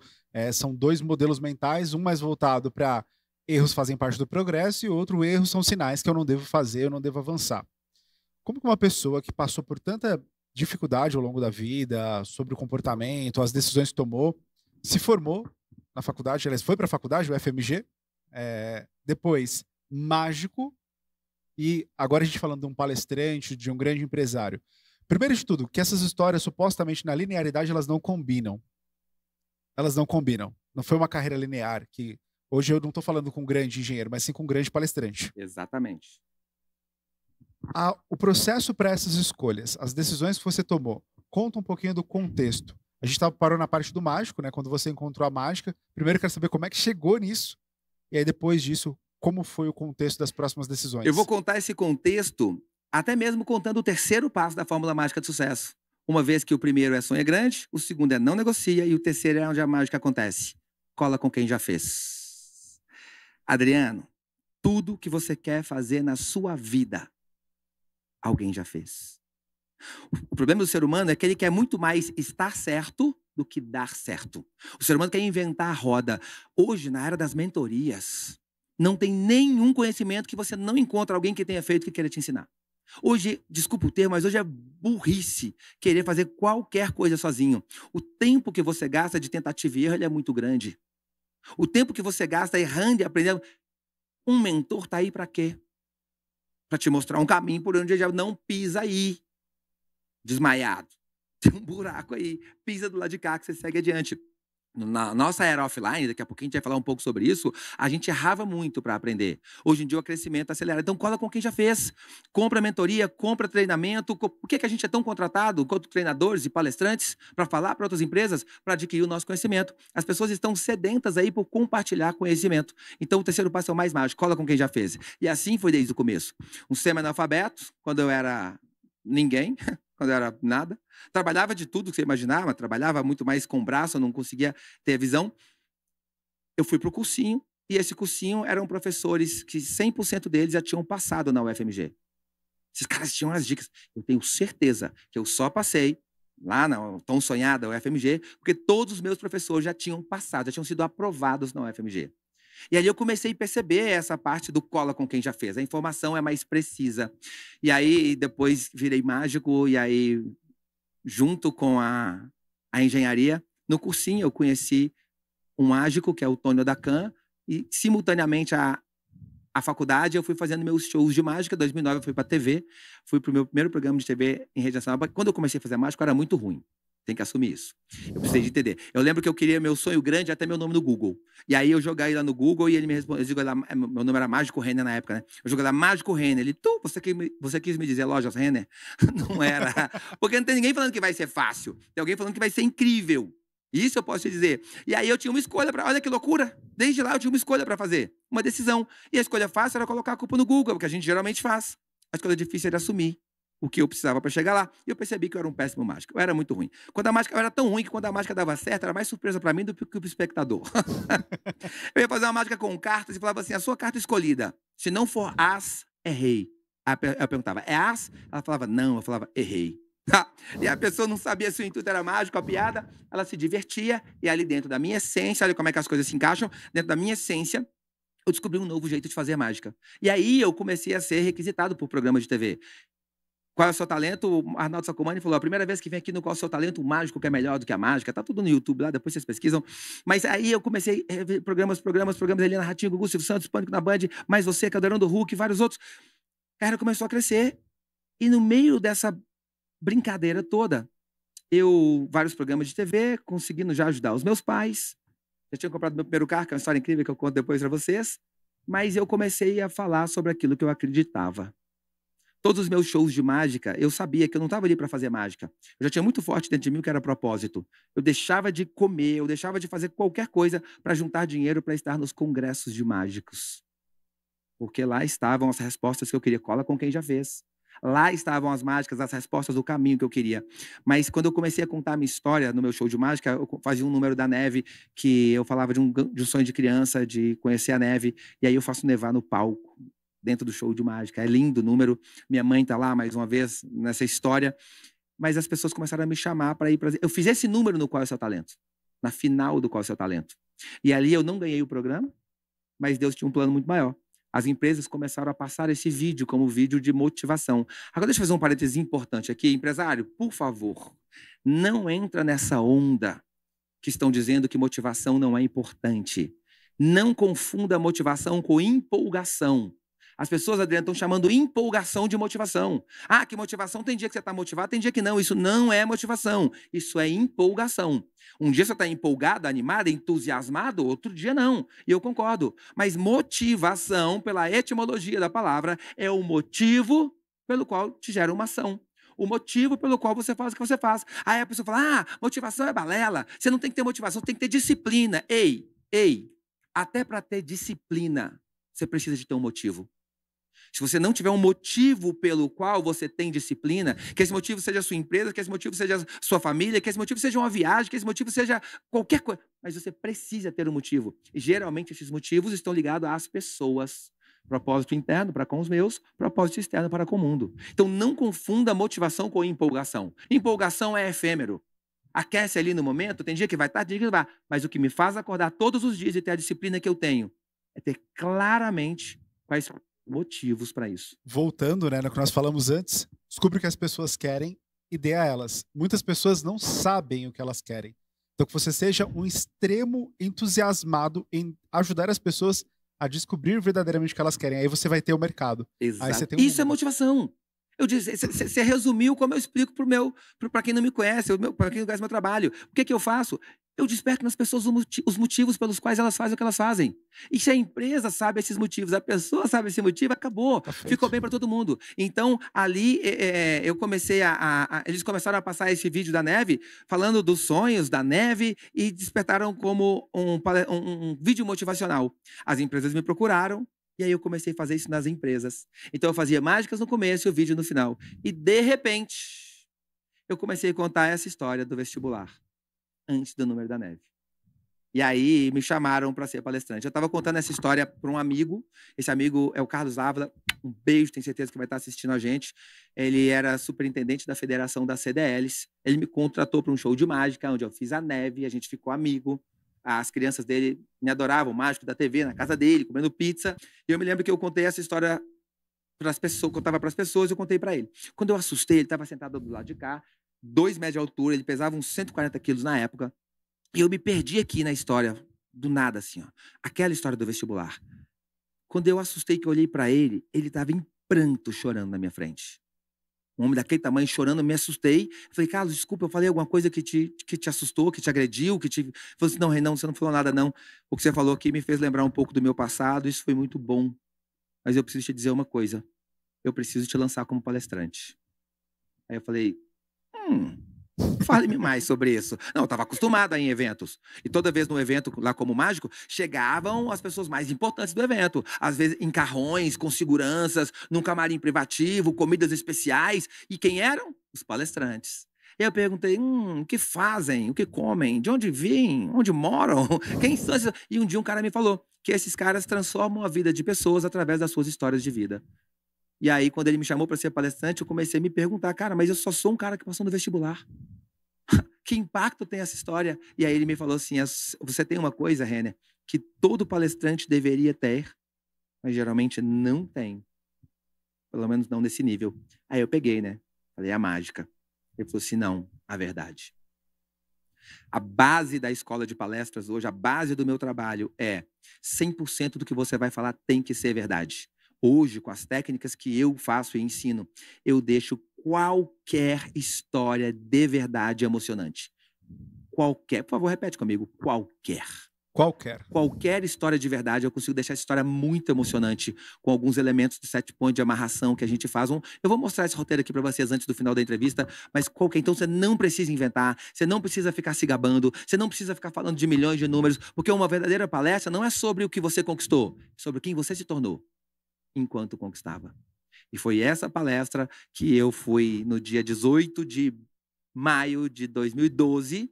[SPEAKER 1] São 2 modelos mentais, um mais voltado para erros fazem parte do progresso e outro erros são sinais que eu não devo fazer, eu não devo avançar. Como que uma pessoa que passou por tanta dificuldade ao longo da vida, sobre o comportamento, as decisões que tomou, se formou na faculdade, aliás, foi para a faculdade, o FMG, depois mágico, e agora a gente falando de um palestrante, de um grande empresário. Primeiro de tudo, que essas histórias, supostamente, na linearidade, elas não combinam. Elas não combinam. Não foi uma carreira linear, que hoje eu não estou falando com um grande engenheiro, mas sim com um grande palestrante.
[SPEAKER 2] Exatamente.
[SPEAKER 1] O processo para essas escolhas, as decisões que você tomou, conta um pouquinho do contexto. A gente parou na parte do mágico, né? Quando você encontrou a mágica. Primeiro eu quero saber como é que chegou nisso, e aí depois disso, como foi o contexto das próximas decisões.
[SPEAKER 2] Eu vou contar esse contexto até mesmo contando o 3º passo da fórmula mágica de sucesso. Uma vez que o primeiro é sonha grande, o segundo é não negocia e o terceiro é onde a mágica acontece. Cola com quem já fez. Adriano, tudo que você quer fazer na sua vida, alguém já fez. O problema do ser humano é que ele quer muito mais estar certo do que dar certo. O ser humano quer inventar a roda. Hoje, na era das mentorias, não tem nenhum conhecimento que você não encontra alguém que tenha feito que queira te ensinar. Hoje, desculpa o termo, mas hoje é burrice querer fazer qualquer coisa sozinho. O tempo que você gasta de tentativa e erro, ele é muito grande. O tempo que você gasta errando e aprendendo. Um mentor está aí para quê? Para te mostrar um caminho por onde ele já não pisa aí. Desmaiado. Tem um buraco aí. Pisa do lado de cá que você segue adiante. Na nossa era offline, daqui a pouquinho a gente vai falar um pouco sobre isso, a gente errava muito para aprender. Hoje em dia o crescimento acelera. Então cola com quem já fez. Compra mentoria, compra treinamento. Por que a gente é tão contratado quanto treinadores e palestrantes para falar para outras empresas, para adquirir o nosso conhecimento? As pessoas estão sedentas aí por compartilhar conhecimento. Então o 3º passo é o mais mágico, cola com quem já fez. E assim foi desde o começo. Um semi-analfabeto, quando eu era ninguém, quando eu era nada. Trabalhava de tudo que você imaginava, trabalhava muito mais com o braço, eu não conseguia ter visão. Eu fui para o cursinho, e esse cursinho eram professores que 100% deles já tinham passado na UFMG. Esses caras tinham as dicas. Eu tenho certeza que eu só passei lá na tão sonhada UFMG, porque todos os meus professores já tinham passado, já tinham sido aprovados na UFMG. E aí eu comecei a perceber essa parte do cola com quem já fez. A informação é mais precisa. E aí depois virei mágico, e aí junto com a engenharia. No cursinho, eu conheci um mágico, que é o Tônio Dacan, e, simultaneamente à faculdade, eu fui fazendo meus shows de mágica. Em 2009, eu fui para a TV, fui para o meu primeiro programa de TV em rede nacional. Quando eu comecei a fazer mágica, eu era muito ruim. Tem que assumir isso. Eu precisei de entender. Eu lembro que eu queria meu sonho grande, até meu nome no Google. E aí eu joguei lá no Google e ele me respondeu. Eu digo lá, meu nome era Mágico Renner na época, né? Eu joguei lá, Mágico Renner. Ele, você quis me dizer Lojas Renner? Não era. Porque não tem ninguém falando que vai ser fácil. Tem alguém falando que vai ser incrível. Isso eu posso te dizer. E aí eu tinha uma escolha para. Olha que loucura! Desde lá eu tinha uma escolha para fazer. Uma decisão. E a escolha fácil era colocar a culpa no Google, que a gente geralmente faz. A escolha difícil era assumir o que eu precisava para chegar lá. E eu percebi que eu era um péssimo mágico. Eu era muito ruim. Eu era tão ruim que quando a mágica dava certo, era mais surpresa para mim do que para o espectador. Eu ia fazer uma mágica com cartas e falava assim, a sua carta escolhida, se não for as, é rei. Aí eu perguntava, é as? Ela falava, não. Eu falava, errei. E a pessoa não sabia se o intuito era mágico, a piada, ela se divertia, e ali dentro da minha essência, olha como é que as coisas se encaixam, dentro da minha essência, eu descobri um novo jeito de fazer mágica. E aí eu comecei a ser requisitado por programas de TV. Qual é o seu talento? O Arnaldo Sacomani falou, a primeira vez que vem aqui no Qual é o seu talento, o mágico que é melhor do que a mágica. Tá tudo no YouTube lá, depois vocês pesquisam. Mas aí eu comecei a ver programas, Helena Ratinho, Gugu Silvio Santos, Pânico na Band, Mais Você, Caldeirão do Hulk, vários outros. Cara, começou a crescer. E no meio dessa brincadeira toda, vários programas de TV, conseguindo já ajudar os meus pais. Eu tinha comprado meu primeiro carro, que é uma história incrível que eu conto depois para vocês. Mas eu comecei a falar sobre aquilo que eu acreditava. Todos os meus shows de mágica, eu sabia que eu não estava ali para fazer mágica. Eu já tinha muito forte dentro de mim o que era propósito. Eu deixava de comer, eu deixava de fazer qualquer coisa para juntar dinheiro para estar nos congressos de mágicos. Porque lá estavam as respostas que eu queria. Cola com quem já fez. Lá estavam as mágicas, as respostas do caminho que eu queria. Mas quando eu comecei a contar a minha história no meu show de mágica, eu fazia um número da neve, que eu falava de um sonho de criança, de conhecer a neve, e aí eu faço nevar no palco, dentro do show de mágica. É lindo o número. Minha mãe está lá, mais uma vez, nessa história. Mas as pessoas começaram a me chamar para ir para... Eu fiz esse número no Qual é o Seu Talento. Na final do Qual é o Seu Talento. E ali eu não ganhei o programa, mas Deus tinha um plano muito maior. As empresas começaram a passar esse vídeo como vídeo de motivação. Agora, deixa eu fazer um parêntese importante aqui. Empresário, por favor, não entra nessa onda que estão dizendo que motivação não é importante. Não confunda motivação com empolgação. As pessoas, Adriano, estão chamando empolgação de motivação. Ah, que motivação, tem dia que você está motivado, tem dia que não. Isso não é motivação, isso é empolgação. Um dia você está empolgado, animado, entusiasmado, outro dia não. E eu concordo. Mas motivação, pela etimologia da palavra, é o motivo pelo qual te gera uma ação. O motivo pelo qual você faz o que você faz. Aí a pessoa fala, ah, motivação é balela. Você não tem que ter motivação, você tem que ter disciplina. Ei, até para ter disciplina, você precisa de ter um motivo. Se você não tiver um motivo pelo qual você tem disciplina, que esse motivo seja a sua empresa, que esse motivo seja a sua família, que esse motivo seja uma viagem, que esse motivo seja qualquer coisa, mas você precisa ter um motivo. E geralmente esses motivos estão ligados às pessoas. Propósito interno para com os meus, propósito externo para com o mundo. Então não confunda motivação com empolgação. Empolgação é efêmero. Aquece ali no momento, tem dia que vai estar, tem dia que não vai. Mas o que me faz acordar todos os dias e ter a disciplina que eu tenho é ter claramente quais motivos para isso.
[SPEAKER 1] Voltando, né, no que nós falamos antes, descubra o que as pessoas querem e dê a elas. Muitas pessoas não sabem o que elas querem. Então que você seja um extremo entusiasmado em ajudar as pessoas a descobrir verdadeiramente o que elas querem. Aí você vai ter o mercado.
[SPEAKER 2] Exato.
[SPEAKER 1] Aí você tem
[SPEAKER 2] Isso é motivação. Eu disse, você resumiu como eu explico para quem não me conhece, para quem não conhece meu trabalho. O que eu faço? Eu desperto nas pessoas os motivos pelos quais elas fazem o que elas fazem. E se a empresa sabe esses motivos, a pessoa sabe esse motivo, acabou. Ficou bem para todo mundo. Então, ali, eu comecei eles começaram a passar esse vídeo da neve, falando dos sonhos da neve, e despertaram como um vídeo motivacional. As empresas me procuraram, e aí eu comecei a fazer isso nas empresas. Então, eu fazia mágicas no começo e o vídeo no final. E, de repente, eu comecei a contar essa história do vestibular, antes do número da neve. E aí me chamaram para ser palestrante. Eu estava contando essa história para um amigo. Esse amigo é o Carlos Ávila. Um beijo, tenho certeza que vai estar assistindo a gente. Ele era superintendente da Federação das CDLs. Ele me contratou para um show de mágica, onde eu fiz a neve, a gente ficou amigo. As crianças dele me adoravam, o mágico da TV, na casa dele, comendo pizza. E eu me lembro que eu contei essa história para as pessoas, contava para as pessoas, eu contei para ele. Quando eu assustei, ele estava sentado do lado de cá, 2 metros de altura, ele pesava uns 140 quilos na época. E eu me perdi aqui na história, do nada, assim, ó. Aquela história do vestibular. Quando eu assustei, que eu olhei para ele, ele estava em pranto, chorando na minha frente. Um homem daquele tamanho chorando, eu me assustei. Falei, Carlos, desculpa, eu falei alguma coisa que te assustou, que te agrediu, que te... Falei assim, não, Renan, você não falou nada, não. O que você falou aqui me fez lembrar um pouco do meu passado, isso foi muito bom. Mas eu preciso te dizer uma coisa. Eu preciso te lançar como palestrante. Aí eu falei, fale-me mais sobre isso. Não, eu estava acostumado a ir em eventos. E toda vez no evento, lá como mágico, chegavam as pessoas mais importantes do evento. Às vezes em carrões, com seguranças, num camarim privativo, comidas especiais. E quem eram? Os palestrantes. E eu perguntei, o que fazem? O que comem? De onde vêm? Onde moram? Quem são esses? E um dia um cara me falou que esses caras transformam a vida de pessoas através das suas histórias de vida. E aí, quando ele me chamou para ser palestrante, eu comecei a me perguntar, cara, mas eu só sou um cara que passou no vestibular. Que impacto tem essa história? E aí ele me falou assim, você tem uma coisa, Renner, que todo palestrante deveria ter, mas geralmente não tem. Pelo menos não nesse nível. Aí eu peguei, né? Falei, a mágica. Ele falou assim, não, a verdade. A base da escola de palestras hoje, a base do meu trabalho é 100% do que você vai falar tem que ser verdade. Hoje, com as técnicas que eu faço e ensino, eu deixo qualquer história de verdade emocionante. Qualquer, por favor, repete comigo, qualquer. Qualquer história de verdade, eu consigo deixar essa história muito emocionante, com alguns elementos do 7 point de amarração que a gente faz. Eu vou mostrar esse roteiro aqui para vocês antes do final da entrevista, mas qualquer. Então você não precisa inventar, você não precisa ficar se gabando, você não precisa ficar falando de milhões de números, porque uma verdadeira palestra não é sobre o que você conquistou, é sobre quem você se tornou enquanto conquistava. E foi essa palestra que eu fui no dia 18 de maio de 2012,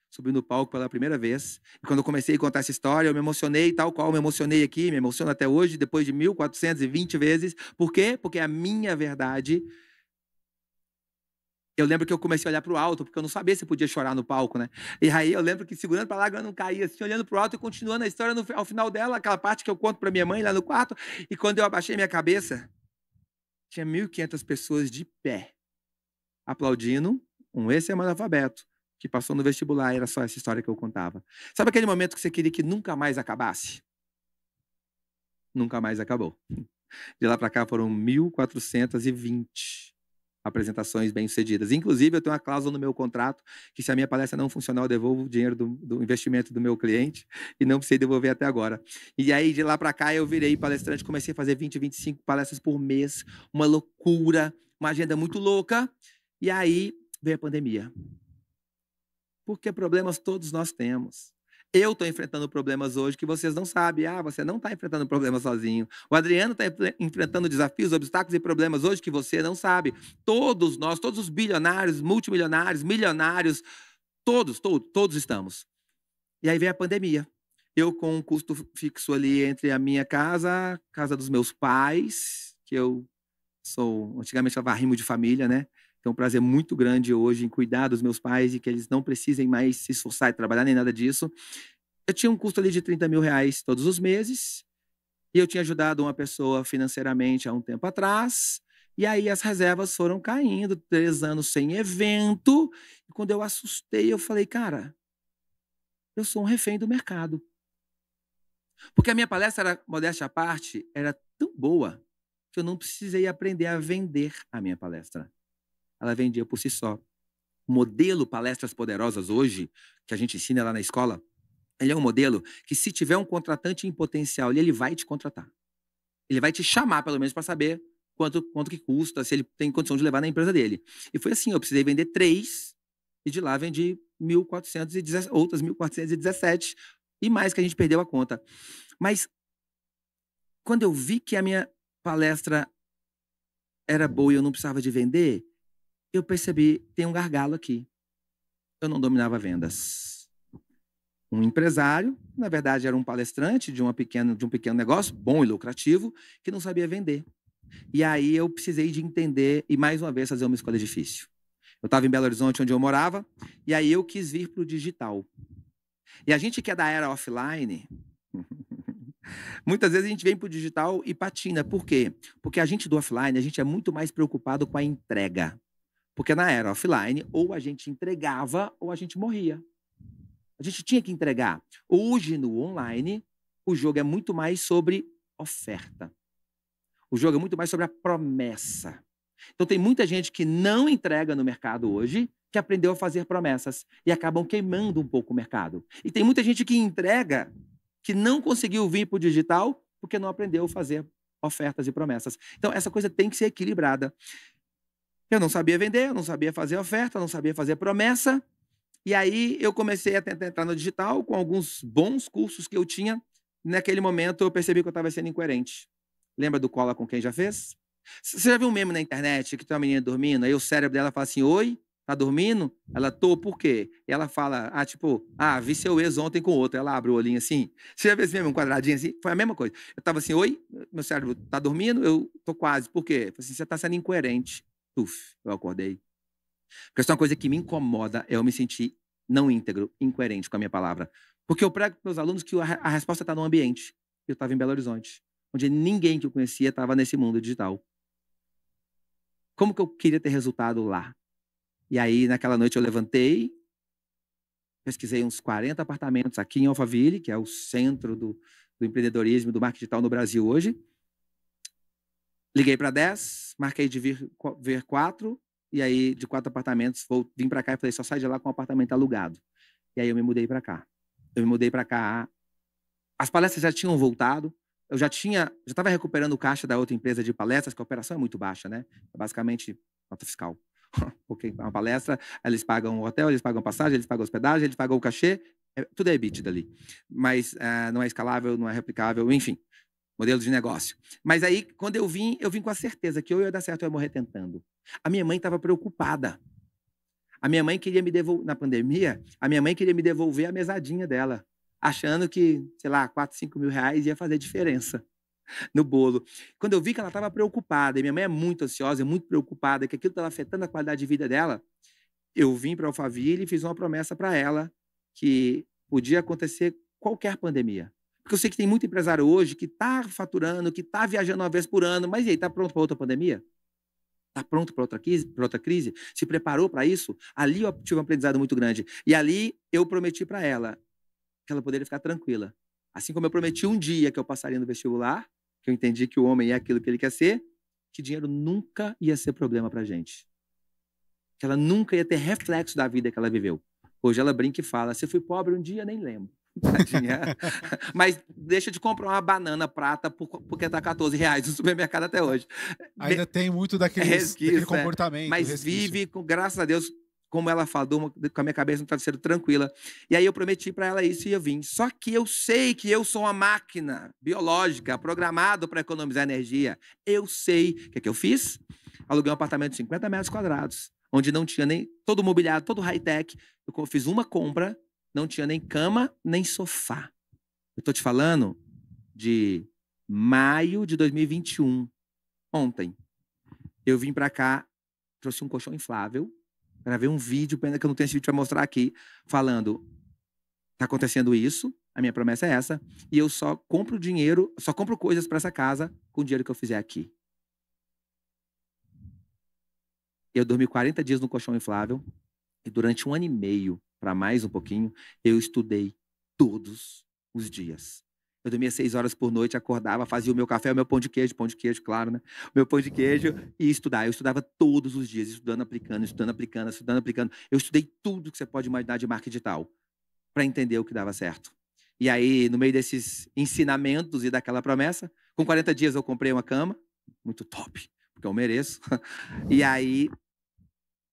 [SPEAKER 2] subi no palco pela primeira vez. E quando eu comecei a contar essa história, eu me emocionei, tal qual me emocionei aqui, me emociono até hoje, depois de 1420 vezes. Por quê? Porque a minha verdade... Eu lembro que eu comecei a olhar para o alto, porque eu não sabia se podia chorar no palco, né? E aí eu lembro que segurando para lá, eu não caía, assim, olhando para o alto e continuando a história ao final dela, aquela parte que eu conto para minha mãe lá no quarto. E quando eu abaixei minha cabeça, tinha 1.500 pessoas de pé, aplaudindo um ex-analfabeto que passou no vestibular, era só essa história que eu contava. Sabe aquele momento que você queria que nunca mais acabasse? Nunca mais acabou. De lá para cá foram 1.420 apresentações bem-sucedidas. Inclusive, eu tenho uma cláusula no meu contrato que se a minha palestra não funcionar, eu devolvo o dinheiro do investimento do meu cliente e não precisei devolver até agora. E aí, de lá para cá, eu virei palestrante, comecei a fazer 20, 25 palestras por mês, uma loucura, uma agenda muito louca. E aí veio a pandemia. Porque problemas todos nós temos. Eu estou enfrentando problemas hoje que vocês não sabem. Você não está enfrentando problemas sozinho. O Adriano está enfrentando desafios, obstáculos e problemas hoje que você não sabe. Todos nós, todos os bilionários, multimilionários, milionários, todos estamos. E aí veio a pandemia. Eu com um custo fixo ali entre a minha casa, casa dos meus pais, que eu sou, antigamente chamava arrimo de família, né? Então, um prazer muito grande hoje em cuidar dos meus pais e que eles não precisem mais se esforçar e trabalhar nem nada disso. Eu tinha um custo ali de 30 mil reais todos os meses e eu tinha ajudado uma pessoa financeiramente há um tempo atrás. E aí as reservas foram caindo, 3 anos sem evento. E quando eu assustei, eu falei, cara, eu sou um refém do mercado. Porque a minha palestra, era, modéstia à parte, era tão boa que eu não precisei aprender a vender a minha palestra. Ela vendia por si só. O modelo Palestras Poderosas hoje, que a gente ensina lá na escola, ele é um modelo que, se tiver um contratante em potencial, ele vai te contratar. Ele vai te chamar, pelo menos, para saber quanto que custa, se ele tem condição de levar na empresa dele. E foi assim, eu precisei vender 3, e de lá vendi 1.417, outras 1.417, e mais que a gente perdeu a conta. Mas, quando eu vi que a minha palestra era boa e eu não precisava de vender, eu percebi, tem um gargalo aqui. Eu não dominava vendas. Um empresário, na verdade era um palestrante de um pequeno negócio, bom e lucrativo, que não sabia vender. E aí eu precisei de entender e, mais uma vez, fazer uma escolha difícil. Eu estava em Belo Horizonte, onde eu morava, e aí eu quis vir para o digital. E a gente que é da era offline... Muitas vezes a gente vem para o digital e patina. Por quê? Porque a gente do offline, a gente é muito mais preocupado com a entrega. Porque na era offline, ou a gente entregava ou a gente morria. A gente tinha que entregar. Hoje, no online, o jogo é muito mais sobre oferta. O jogo é muito mais sobre a promessa. Então, tem muita gente que não entrega no mercado hoje, que aprendeu a fazer promessas e acabam queimando um pouco o mercado. E tem muita gente que entrega, que não conseguiu vir para o digital, porque não aprendeu a fazer ofertas e promessas. Então, essa coisa tem que ser equilibrada. Eu não sabia vender, eu não sabia fazer oferta, eu não sabia fazer promessa. E aí eu comecei a tentar entrar no digital com alguns bons cursos que eu tinha. Naquele momento eu percebi que eu estava sendo incoerente. Lembra do Cola com quem já fez? Você já viu um meme na internet que tem uma menina dormindo, aí o cérebro dela fala assim, oi, tá dormindo? Ela, tô, por quê? E ela fala, vi seu ex ontem com outro. Ela abre o olhinho assim. Você já viu esse meme, um quadradinho assim? Foi a mesma coisa. Eu tava assim, oi, meu cérebro tá dormindo? Eu tô quase, por quê? Eu falei assim, você tá sendo incoerente. Uf, eu acordei. Porque isso é uma coisa que me incomoda, é eu me sentir não íntegro, incoerente com a minha palavra. Porque eu prego para meus alunos que a resposta está no ambiente. Eu estava em Belo Horizonte, onde ninguém que eu conhecia estava nesse mundo digital. Como que eu queria ter resultado lá? E aí, naquela noite, eu levantei, pesquisei uns 40 apartamentos aqui em Alphaville, que é o centro do empreendedorismo, do marketing digital no Brasil hoje. Liguei para 10, marquei de ver 4, e aí, de 4 apartamentos, vim para cá e falei, só sai de lá com um apartamento alugado. E aí eu me mudei para cá. As palestras já tinham voltado, eu já estava recuperando o caixa da outra empresa de palestras, que a operação é muito baixa, né? É basicamente nota fiscal. Porque uma palestra, eles pagam o hotel, eles pagam passagem, eles pagam hospedagem, eles pagam o cachê, tudo é EBITDA ali. Mas não é escalável, não é replicável, enfim, modelo de negócio. Mas aí, quando eu vim com a certeza que ou eu ia dar certo ou eu ia morrer tentando. A minha mãe estava preocupada. A minha mãe queria me devolver, na pandemia, a minha mãe queria me devolver a mesadinha dela, achando que, sei lá, 4, 5 mil reais ia fazer diferença no bolo. Quando eu vi que ela estava preocupada, e minha mãe é muito ansiosa, muito preocupada, que aquilo estava afetando a qualidade de vida dela, eu vim para Alphaville e fiz uma promessa para ela que podia acontecer qualquer pandemia. Porque eu sei que tem muito empresário hoje que está faturando, que está viajando uma vez por ano, mas e aí, está pronto para outra pandemia? Está pronto para outra crise? Se preparou para isso? Ali eu tive um aprendizado muito grande. E ali eu prometi para ela que ela poderia ficar tranquila. Assim como eu prometi um dia que eu passaria no vestibular, que eu entendi que o homem é aquilo que ele quer ser, que dinheiro nunca ia ser problema para a gente. Que ela nunca ia ter reflexo da vida que ela viveu. Hoje ela brinca e fala, se eu fui pobre um dia, nem lembro. Tadinha. Mas deixa de comprar uma banana prata porque tá R$14 no supermercado até hoje.
[SPEAKER 1] Ainda tem muito daquele comportamento.
[SPEAKER 2] Mas vive, graças a Deus, como ela falou, com a minha cabeça no travesseiro tranquila. E aí eu prometi para ela isso e eu vim. Só que eu sei que eu sou uma máquina biológica programada para economizar energia. Eu sei. O que é que eu fiz? Aluguei um apartamento de 50 metros quadrados, onde não tinha nem todo mobiliado, todo high-tech. Eu fiz uma compra, não tinha nem cama, nem sofá. Eu estou te falando de maio de 2021. Ontem. Eu vim para cá, trouxe um colchão inflável, gravei um vídeo, pena que eu não tenho esse vídeo para mostrar aqui, falando, está acontecendo isso, a minha promessa é essa, e eu só compro dinheiro, só compro coisas para essa casa com o dinheiro que eu fizer aqui. Eu dormi 40 dias no colchão inflável, e durante 1 ano e meio, para mais um pouquinho, eu estudei todos os dias. Eu dormia 6 horas por noite, acordava, fazia o meu café, o meu pão de queijo, claro, né? O meu pão de queijo e estudar. Eu estudava todos os dias, estudando, aplicando. Eu estudei tudo que você pode imaginar de marketing digital para entender o que dava certo. E aí, no meio desses ensinamentos e daquela promessa, com 40 dias eu comprei uma cama, muito top, porque eu mereço. E aí,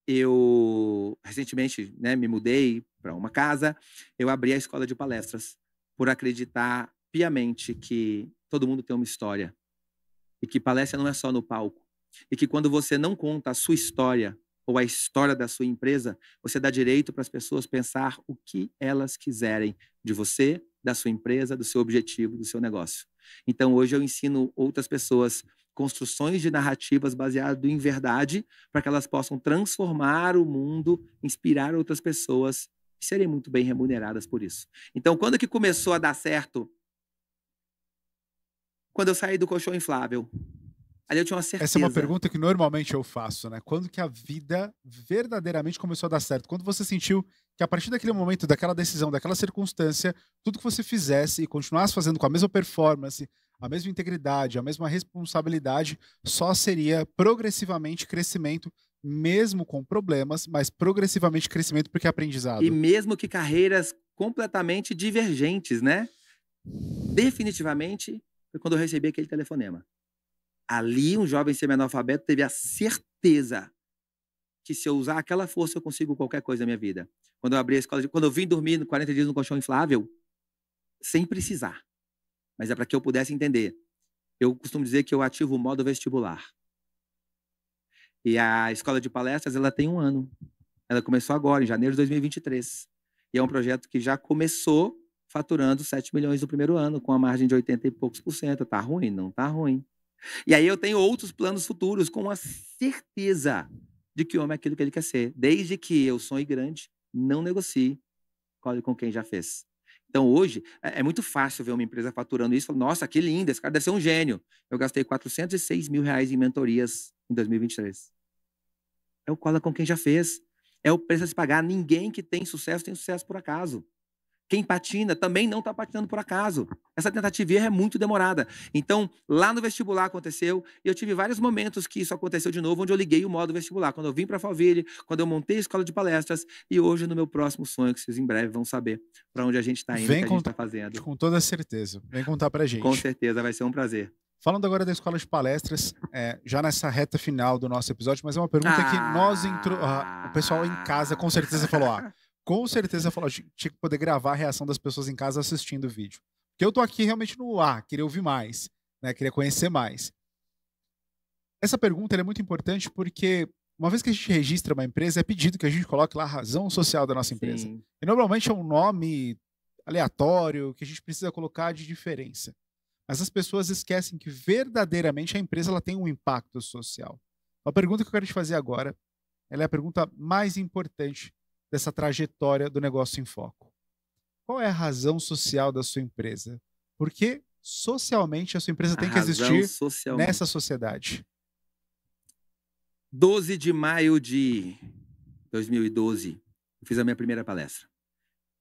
[SPEAKER 2] eu recentemente, né, me mudei para uma casa, eu abri a escola de palestras por acreditar piamente que todo mundo tem uma história e que palestra não é só no palco e que quando você não conta a sua história ou a história da sua empresa, você dá direito para as pessoas pensar o que elas quiserem de você, da sua empresa, do seu objetivo, do seu negócio. Então, hoje eu ensino outras pessoas construções de narrativas baseadas em verdade para que elas possam transformar o mundo, inspirar outras pessoas e serem muito bem remuneradas por isso. Então, quando que começou a dar certo? Quando eu saí do colchão inflável. Ali eu tinha uma
[SPEAKER 1] Essa é uma
[SPEAKER 2] certeza.
[SPEAKER 1] pergunta que normalmente eu faço, né? Quando que a vida verdadeiramente começou a dar certo? Quando você sentiu que a partir daquele momento, daquela decisão, daquela circunstância, tudo que você fizesse e continuasse fazendo com a mesma performance, a mesma integridade, a mesma responsabilidade, só seria progressivamente crescimento, mesmo com problemas, mas progressivamente crescimento porque é
[SPEAKER 2] E
[SPEAKER 1] aprendizado.
[SPEAKER 2] mesmo que carreiras completamente divergentes, né? Definitivamente foi quando eu recebi aquele telefonema. Ali, um jovem semi-analfabeto teve a certeza que se eu usar aquela força eu consigo qualquer coisa na minha vida. Quando eu abri a escola, quando eu vim dormir 40 dias no colchão inflável, sem precisar, mas é para que eu pudesse entender. Eu costumo dizer que eu ativo o modo vestibular. E a escola de palestras, ela tem 1 ano. Ela começou agora, em janeiro de 2023. E é um projeto que já começou faturando 7 milhões no primeiro ano, com a margem de 80 e poucos por cento. Tá ruim? Não tá ruim. E aí eu tenho outros planos futuros, com a certeza de que o homem é aquilo que ele quer ser. Desde que eu sonhe grande, não negocie com quem já fez. Então, hoje, é muito fácil ver uma empresa faturando isso e falar, nossa, que lindo, esse cara deve ser um gênio. Eu gastei R$ 406 mil em mentorias em 2023. É o cola com quem já fez. É o preço a se pagar. Ninguém que tem sucesso por acaso. Quem patina também não está patinando por acaso. Essa tentativa e erro é muito demorada. Então, lá no vestibular aconteceu, e eu tive vários momentos que isso aconteceu de novo, onde eu liguei o modo vestibular. Quando eu vim para a Alphaville, quando eu montei a escola de palestras, e hoje no meu próximo sonho, que vocês em breve vão saber para onde a gente está indo, o
[SPEAKER 1] Vem
[SPEAKER 2] que a gente
[SPEAKER 1] contar
[SPEAKER 2] está fazendo.
[SPEAKER 1] com toda certeza. Vem contar pra
[SPEAKER 2] Com
[SPEAKER 1] gente.
[SPEAKER 2] certeza vai ser um prazer.
[SPEAKER 1] Falando agora da escola de palestras, já nessa reta final do nosso episódio, mas é uma pergunta que o pessoal em casa com certeza falou, com certeza falou, tinha que poder gravar a reação das pessoas em casa assistindo o vídeo. Porque eu tô aqui realmente no queria ouvir mais, né, queria conhecer mais. Essa pergunta ela é muito importante porque uma vez que a gente registra uma empresa, é pedido que a gente coloque lá a razão social da nossa empresa.
[SPEAKER 2] Sim.
[SPEAKER 1] E normalmente é um nome aleatório que a gente precisa colocar de diferença. Mas as pessoas esquecem que verdadeiramente a empresa ela tem um impacto social. A pergunta que eu quero te fazer agora, ela é a pergunta mais importante dessa trajetória do Negócio em Foco. Qual é a razão social da sua empresa? Por que socialmente a sua empresa
[SPEAKER 2] A
[SPEAKER 1] tem que
[SPEAKER 2] razão
[SPEAKER 1] existir
[SPEAKER 2] socialmente.
[SPEAKER 1] nessa sociedade?
[SPEAKER 2] 12 de maio de 2012, eu fiz a minha primeira palestra.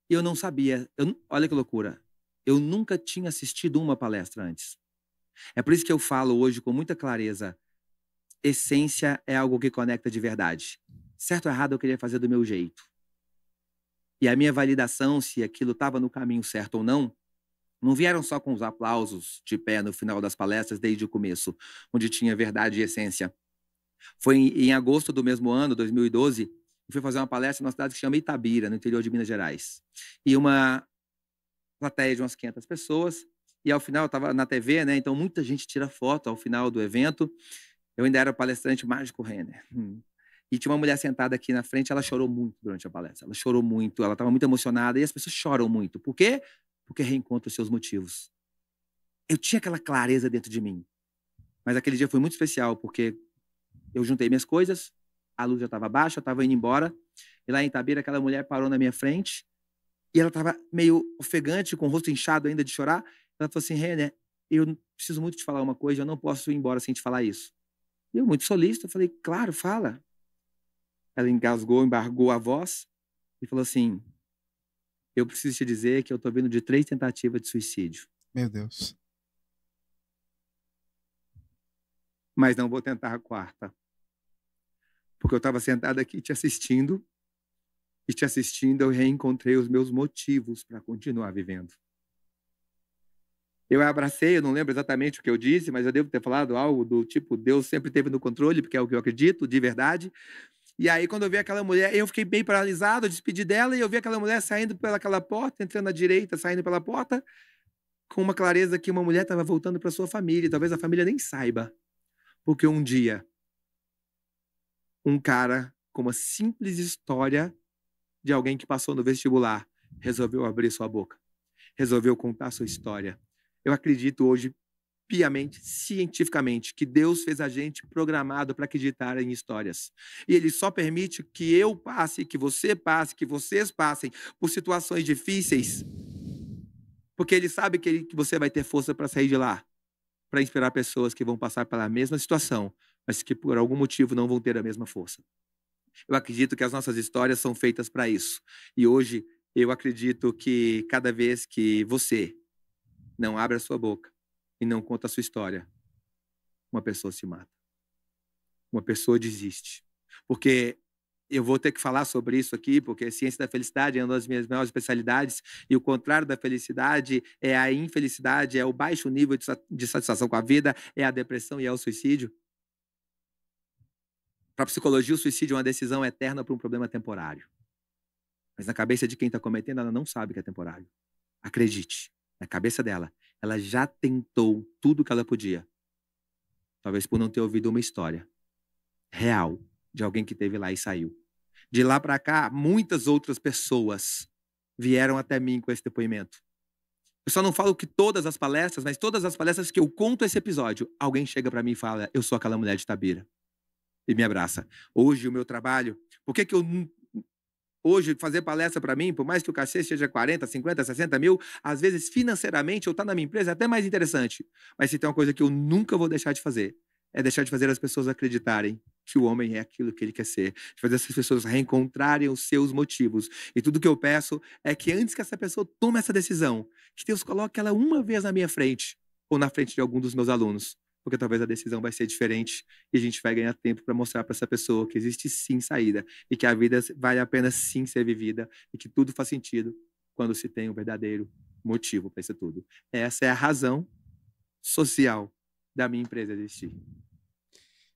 [SPEAKER 2] E eu não sabia, olha que loucura, eu nunca tinha assistido uma palestra antes. É por isso que eu falo hoje com muita clareza, essência é algo que conecta de verdade. Certo ou errado eu queria fazer do meu jeito. E a minha validação, se aquilo estava no caminho certo ou não vieram só com os aplausos de pé no final das palestras desde o começo, onde tinha verdade e essência. Foi em agosto do mesmo ano, 2012, eu fui fazer uma palestra numa cidade que se chama Itabira, no interior de Minas Gerais. E uma plateia de umas 500 pessoas, e ao final eu estava na TV, né? Então muita gente tira foto ao final do evento. Eu ainda era o palestrante Mágico Renner. E tinha uma mulher sentada aqui na frente, ela chorou muito durante a palestra. Ela chorou muito, ela estava muito emocionada, e as pessoas choram muito. Por quê? Porque reencontram os seus motivos. Eu tinha aquela clareza dentro de mim. Mas aquele dia foi muito especial, porque eu juntei minhas coisas, a luz já estava baixa, eu estava indo embora, e lá em Itabira aquela mulher parou na minha frente, e ela estava meio ofegante, com o rosto inchado ainda de chorar. Ela falou assim, Renner, eu preciso muito te falar uma coisa, eu não posso ir embora sem te falar isso. E eu, muito solícito, eu falei, claro, fala. Ela engasgou, embargou a voz, e falou assim, eu preciso te dizer que eu estou vindo de 3 tentativas de suicídio.
[SPEAKER 1] Meu Deus.
[SPEAKER 2] Mas não vou tentar a 4ª. Porque eu estava sentado aqui te assistindo, e te assistindo eu reencontrei os meus motivos para continuar vivendo. Eu a abracei, eu não lembro exatamente o que eu disse, mas eu devo ter falado algo do tipo, Deus sempre esteve no controle, porque é o que eu acredito, de verdade. E aí, quando eu vi aquela mulher, eu fiquei bem paralisado, eu despedi dela, e eu vi aquela mulher saindo pelaquela porta, entrando à direita, saindo pela porta, com uma clareza que uma mulher estava voltando para sua família, e talvez a família nem saiba. Porque um dia, um cara com uma simples história de alguém que passou no vestibular resolveu abrir sua boca, resolveu contar sua história. Eu acredito hoje, piamente, cientificamente, que Deus fez a gente programado para acreditar em histórias. E Ele só permite que eu passe, que você passe, que vocês passem por situações difíceis, porque Ele sabe que você vai ter força para sair de lá. para inspirar pessoas que vão passar pela mesma situação, mas que por algum motivo não vão ter a mesma força. Eu acredito que as nossas histórias são feitas para isso. E hoje eu acredito que cada vez que você não abre a sua boca e não conta a sua história, uma pessoa se mata. Uma pessoa desiste. Porque eu vou ter que falar sobre isso aqui, porque a ciência da felicidade é uma das minhas maiores especialidades, e o contrário da felicidade é a infelicidade, é o baixo nível de satisfação com a vida, é a depressão e é o suicídio. Para a psicologia, o suicídio é uma decisão eterna para um problema temporário. Mas na cabeça de quem está cometendo, ela não sabe que é temporário. Acredite, na cabeça dela, ela já tentou tudo que ela podia. Talvez por não ter ouvido uma história real de alguém que esteve lá e saiu. De lá para cá, muitas outras pessoas vieram até mim com esse depoimento. Eu só não falo que todas as palestras, mas todas as palestras que eu conto esse episódio, alguém chega para mim e fala, eu sou aquela mulher de Itabira. E me abraça. Hoje, o meu trabalho, por que eu hoje, fazer palestra para mim, por mais que o cachê seja 40, 50, 60 mil, às vezes, financeiramente, eu estar na minha empresa é até mais interessante. Mas se tem uma coisa que eu nunca vou deixar de fazer, é deixar de fazer as pessoas acreditarem que o homem é aquilo que ele quer ser, de fazer essas pessoas reencontrarem os seus motivos. E tudo que eu peço é que antes que essa pessoa tome essa decisão, que Deus coloque ela uma vez na minha frente, ou na frente de algum dos meus alunos, porque talvez a decisão vai ser diferente e a gente vai ganhar tempo para mostrar para essa pessoa que existe sim saída e que a vida vale a pena sim ser vivida e que tudo faz sentido quando se tem um verdadeiro motivo para isso tudo. Essa é a razão social da minha empresa existir.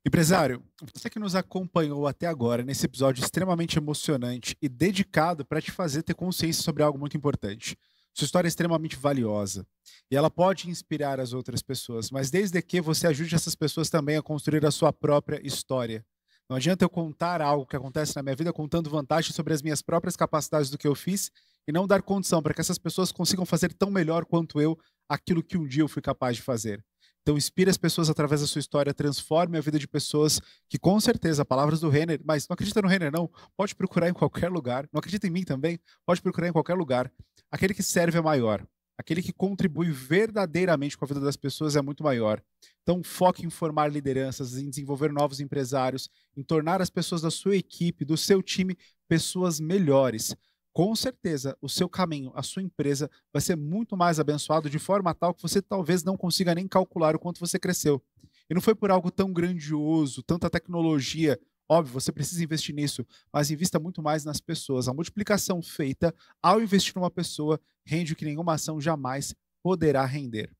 [SPEAKER 1] Empresário, você que nos acompanhou até agora nesse episódio extremamente emocionante e dedicado para te fazer ter consciência sobre algo muito importante. Sua história é extremamente valiosa e ela pode inspirar as outras pessoas, mas desde que você ajude essas pessoas também a construir a sua própria história. Não adianta eu contar algo que acontece na minha vida contando vantagens sobre as minhas próprias capacidades do que eu fiz e não dar condição para que essas pessoas consigam fazer tão melhor quanto eu aquilo que um dia eu fui capaz de fazer. Então, inspire as pessoas através da sua história, transforme a vida de pessoas que, com certeza, palavras do Renner, mas não acredita no Renner, não, pode procurar em qualquer lugar. Não acredita em mim também? Pode procurar em qualquer lugar. Aquele que serve é maior. Aquele que contribui verdadeiramente com a vida das pessoas é muito maior. Então, foque em formar lideranças, em desenvolver novos empresários, em tornar as pessoas da sua equipe, do seu time, pessoas melhores. Com certeza, o seu caminho, a sua empresa vai ser muito mais abençoado de forma tal que você talvez não consiga nem calcular o quanto você cresceu. E não foi por algo tão grandioso, tanta tecnologia. Óbvio, você precisa investir nisso, mas invista muito mais nas pessoas. A multiplicação feita ao investir numa pessoa rende o que nenhuma ação jamais poderá render.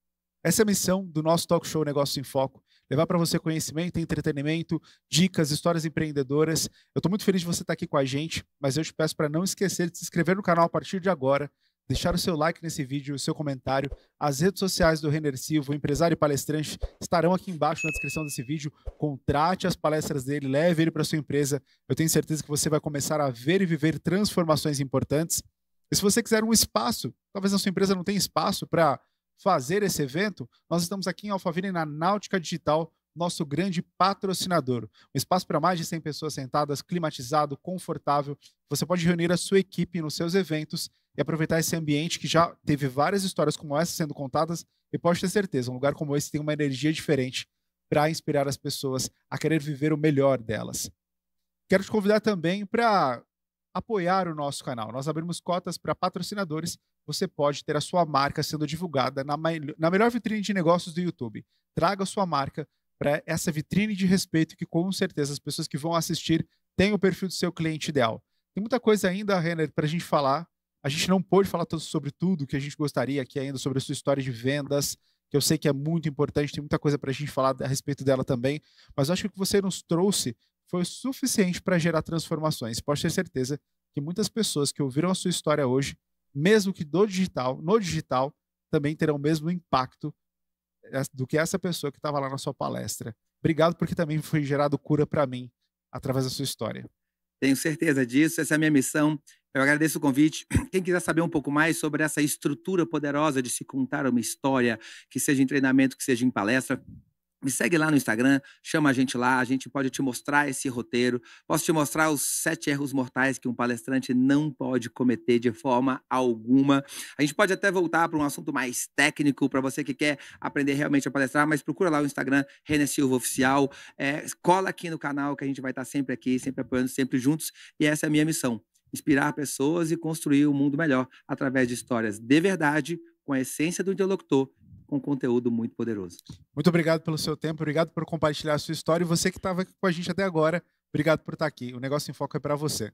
[SPEAKER 1] Essa é a missão do nosso talk show Negócios em Foco. Levar para você conhecimento, entretenimento, dicas, histórias empreendedoras. Eu estou muito feliz de você estar aqui com a gente, mas eu te peço para não esquecer de se inscrever no canal a partir de agora, deixar o seu like nesse vídeo, o seu comentário. As redes sociais do Renner Silva, o empresário e palestrante, estarão aqui embaixo na descrição desse vídeo. Contrate as palestras dele, leve ele para sua empresa. Eu tenho certeza que você vai começar a ver e viver transformações importantes. E se você quiser um espaço, talvez na sua empresa não tenha espaço para fazer esse evento, nós estamos aqui em Alphaville, na Náutica Digital, nosso grande patrocinador. Um espaço para mais de 100 pessoas sentadas, climatizado, confortável. Você pode reunir a sua equipe nos seus eventos e aproveitar esse ambiente que já teve várias histórias como essa sendo contadas e pode ter certeza, um lugar como esse tem uma energia diferente para inspirar as pessoas a querer viver o melhor delas. Quero te convidar também para apoiar o nosso canal. Nós abrimos cotas para patrocinadores. Você pode ter a sua marca sendo divulgada na melhor vitrine de negócios do YouTube. Traga a sua marca para essa vitrine de respeito que, com certeza, as pessoas que vão assistir têm o perfil do seu cliente ideal. Tem muita coisa ainda, Renner, para a gente falar. A gente não pôde falar sobre tudo que a gente gostaria aqui ainda, sobre a sua história de vendas, que eu sei que é muito importante, tem muita coisa para a gente falar a respeito dela também, mas eu acho que o que você nos trouxe foi o suficiente para gerar transformações. Pode ter certeza que muitas pessoas que ouviram a sua história hoje, mesmo que no digital, também terão o mesmo impacto do que essa pessoa que estava lá na sua palestra. Obrigado porque também foi gerado cura para mim através da sua história.
[SPEAKER 2] Tenho certeza disso, essa é a minha missão. Eu agradeço o convite. Quem quiser saber um pouco mais sobre essa estrutura poderosa de se contar uma história, que seja em treinamento, que seja em palestra, Me segue lá no Instagram, chama a gente lá, a gente pode te mostrar esse roteiro, posso te mostrar os 7 erros mortais que um palestrante não pode cometer de forma alguma. A gente pode até voltar para um assunto mais técnico, para você que quer aprender realmente a palestrar, mas procura lá o Instagram, René Silva Oficial, cola aqui no canal que a gente vai estar sempre aqui, sempre apoiando, sempre juntos, e essa é a minha missão, inspirar pessoas e construir um mundo melhor através de histórias de verdade, com a essência do interlocutor, com conteúdo muito poderoso.
[SPEAKER 1] Muito obrigado pelo seu tempo, obrigado por compartilhar a sua história e você que estava aqui com a gente até agora, obrigado por estar aqui. O Negócio em Foco é para você.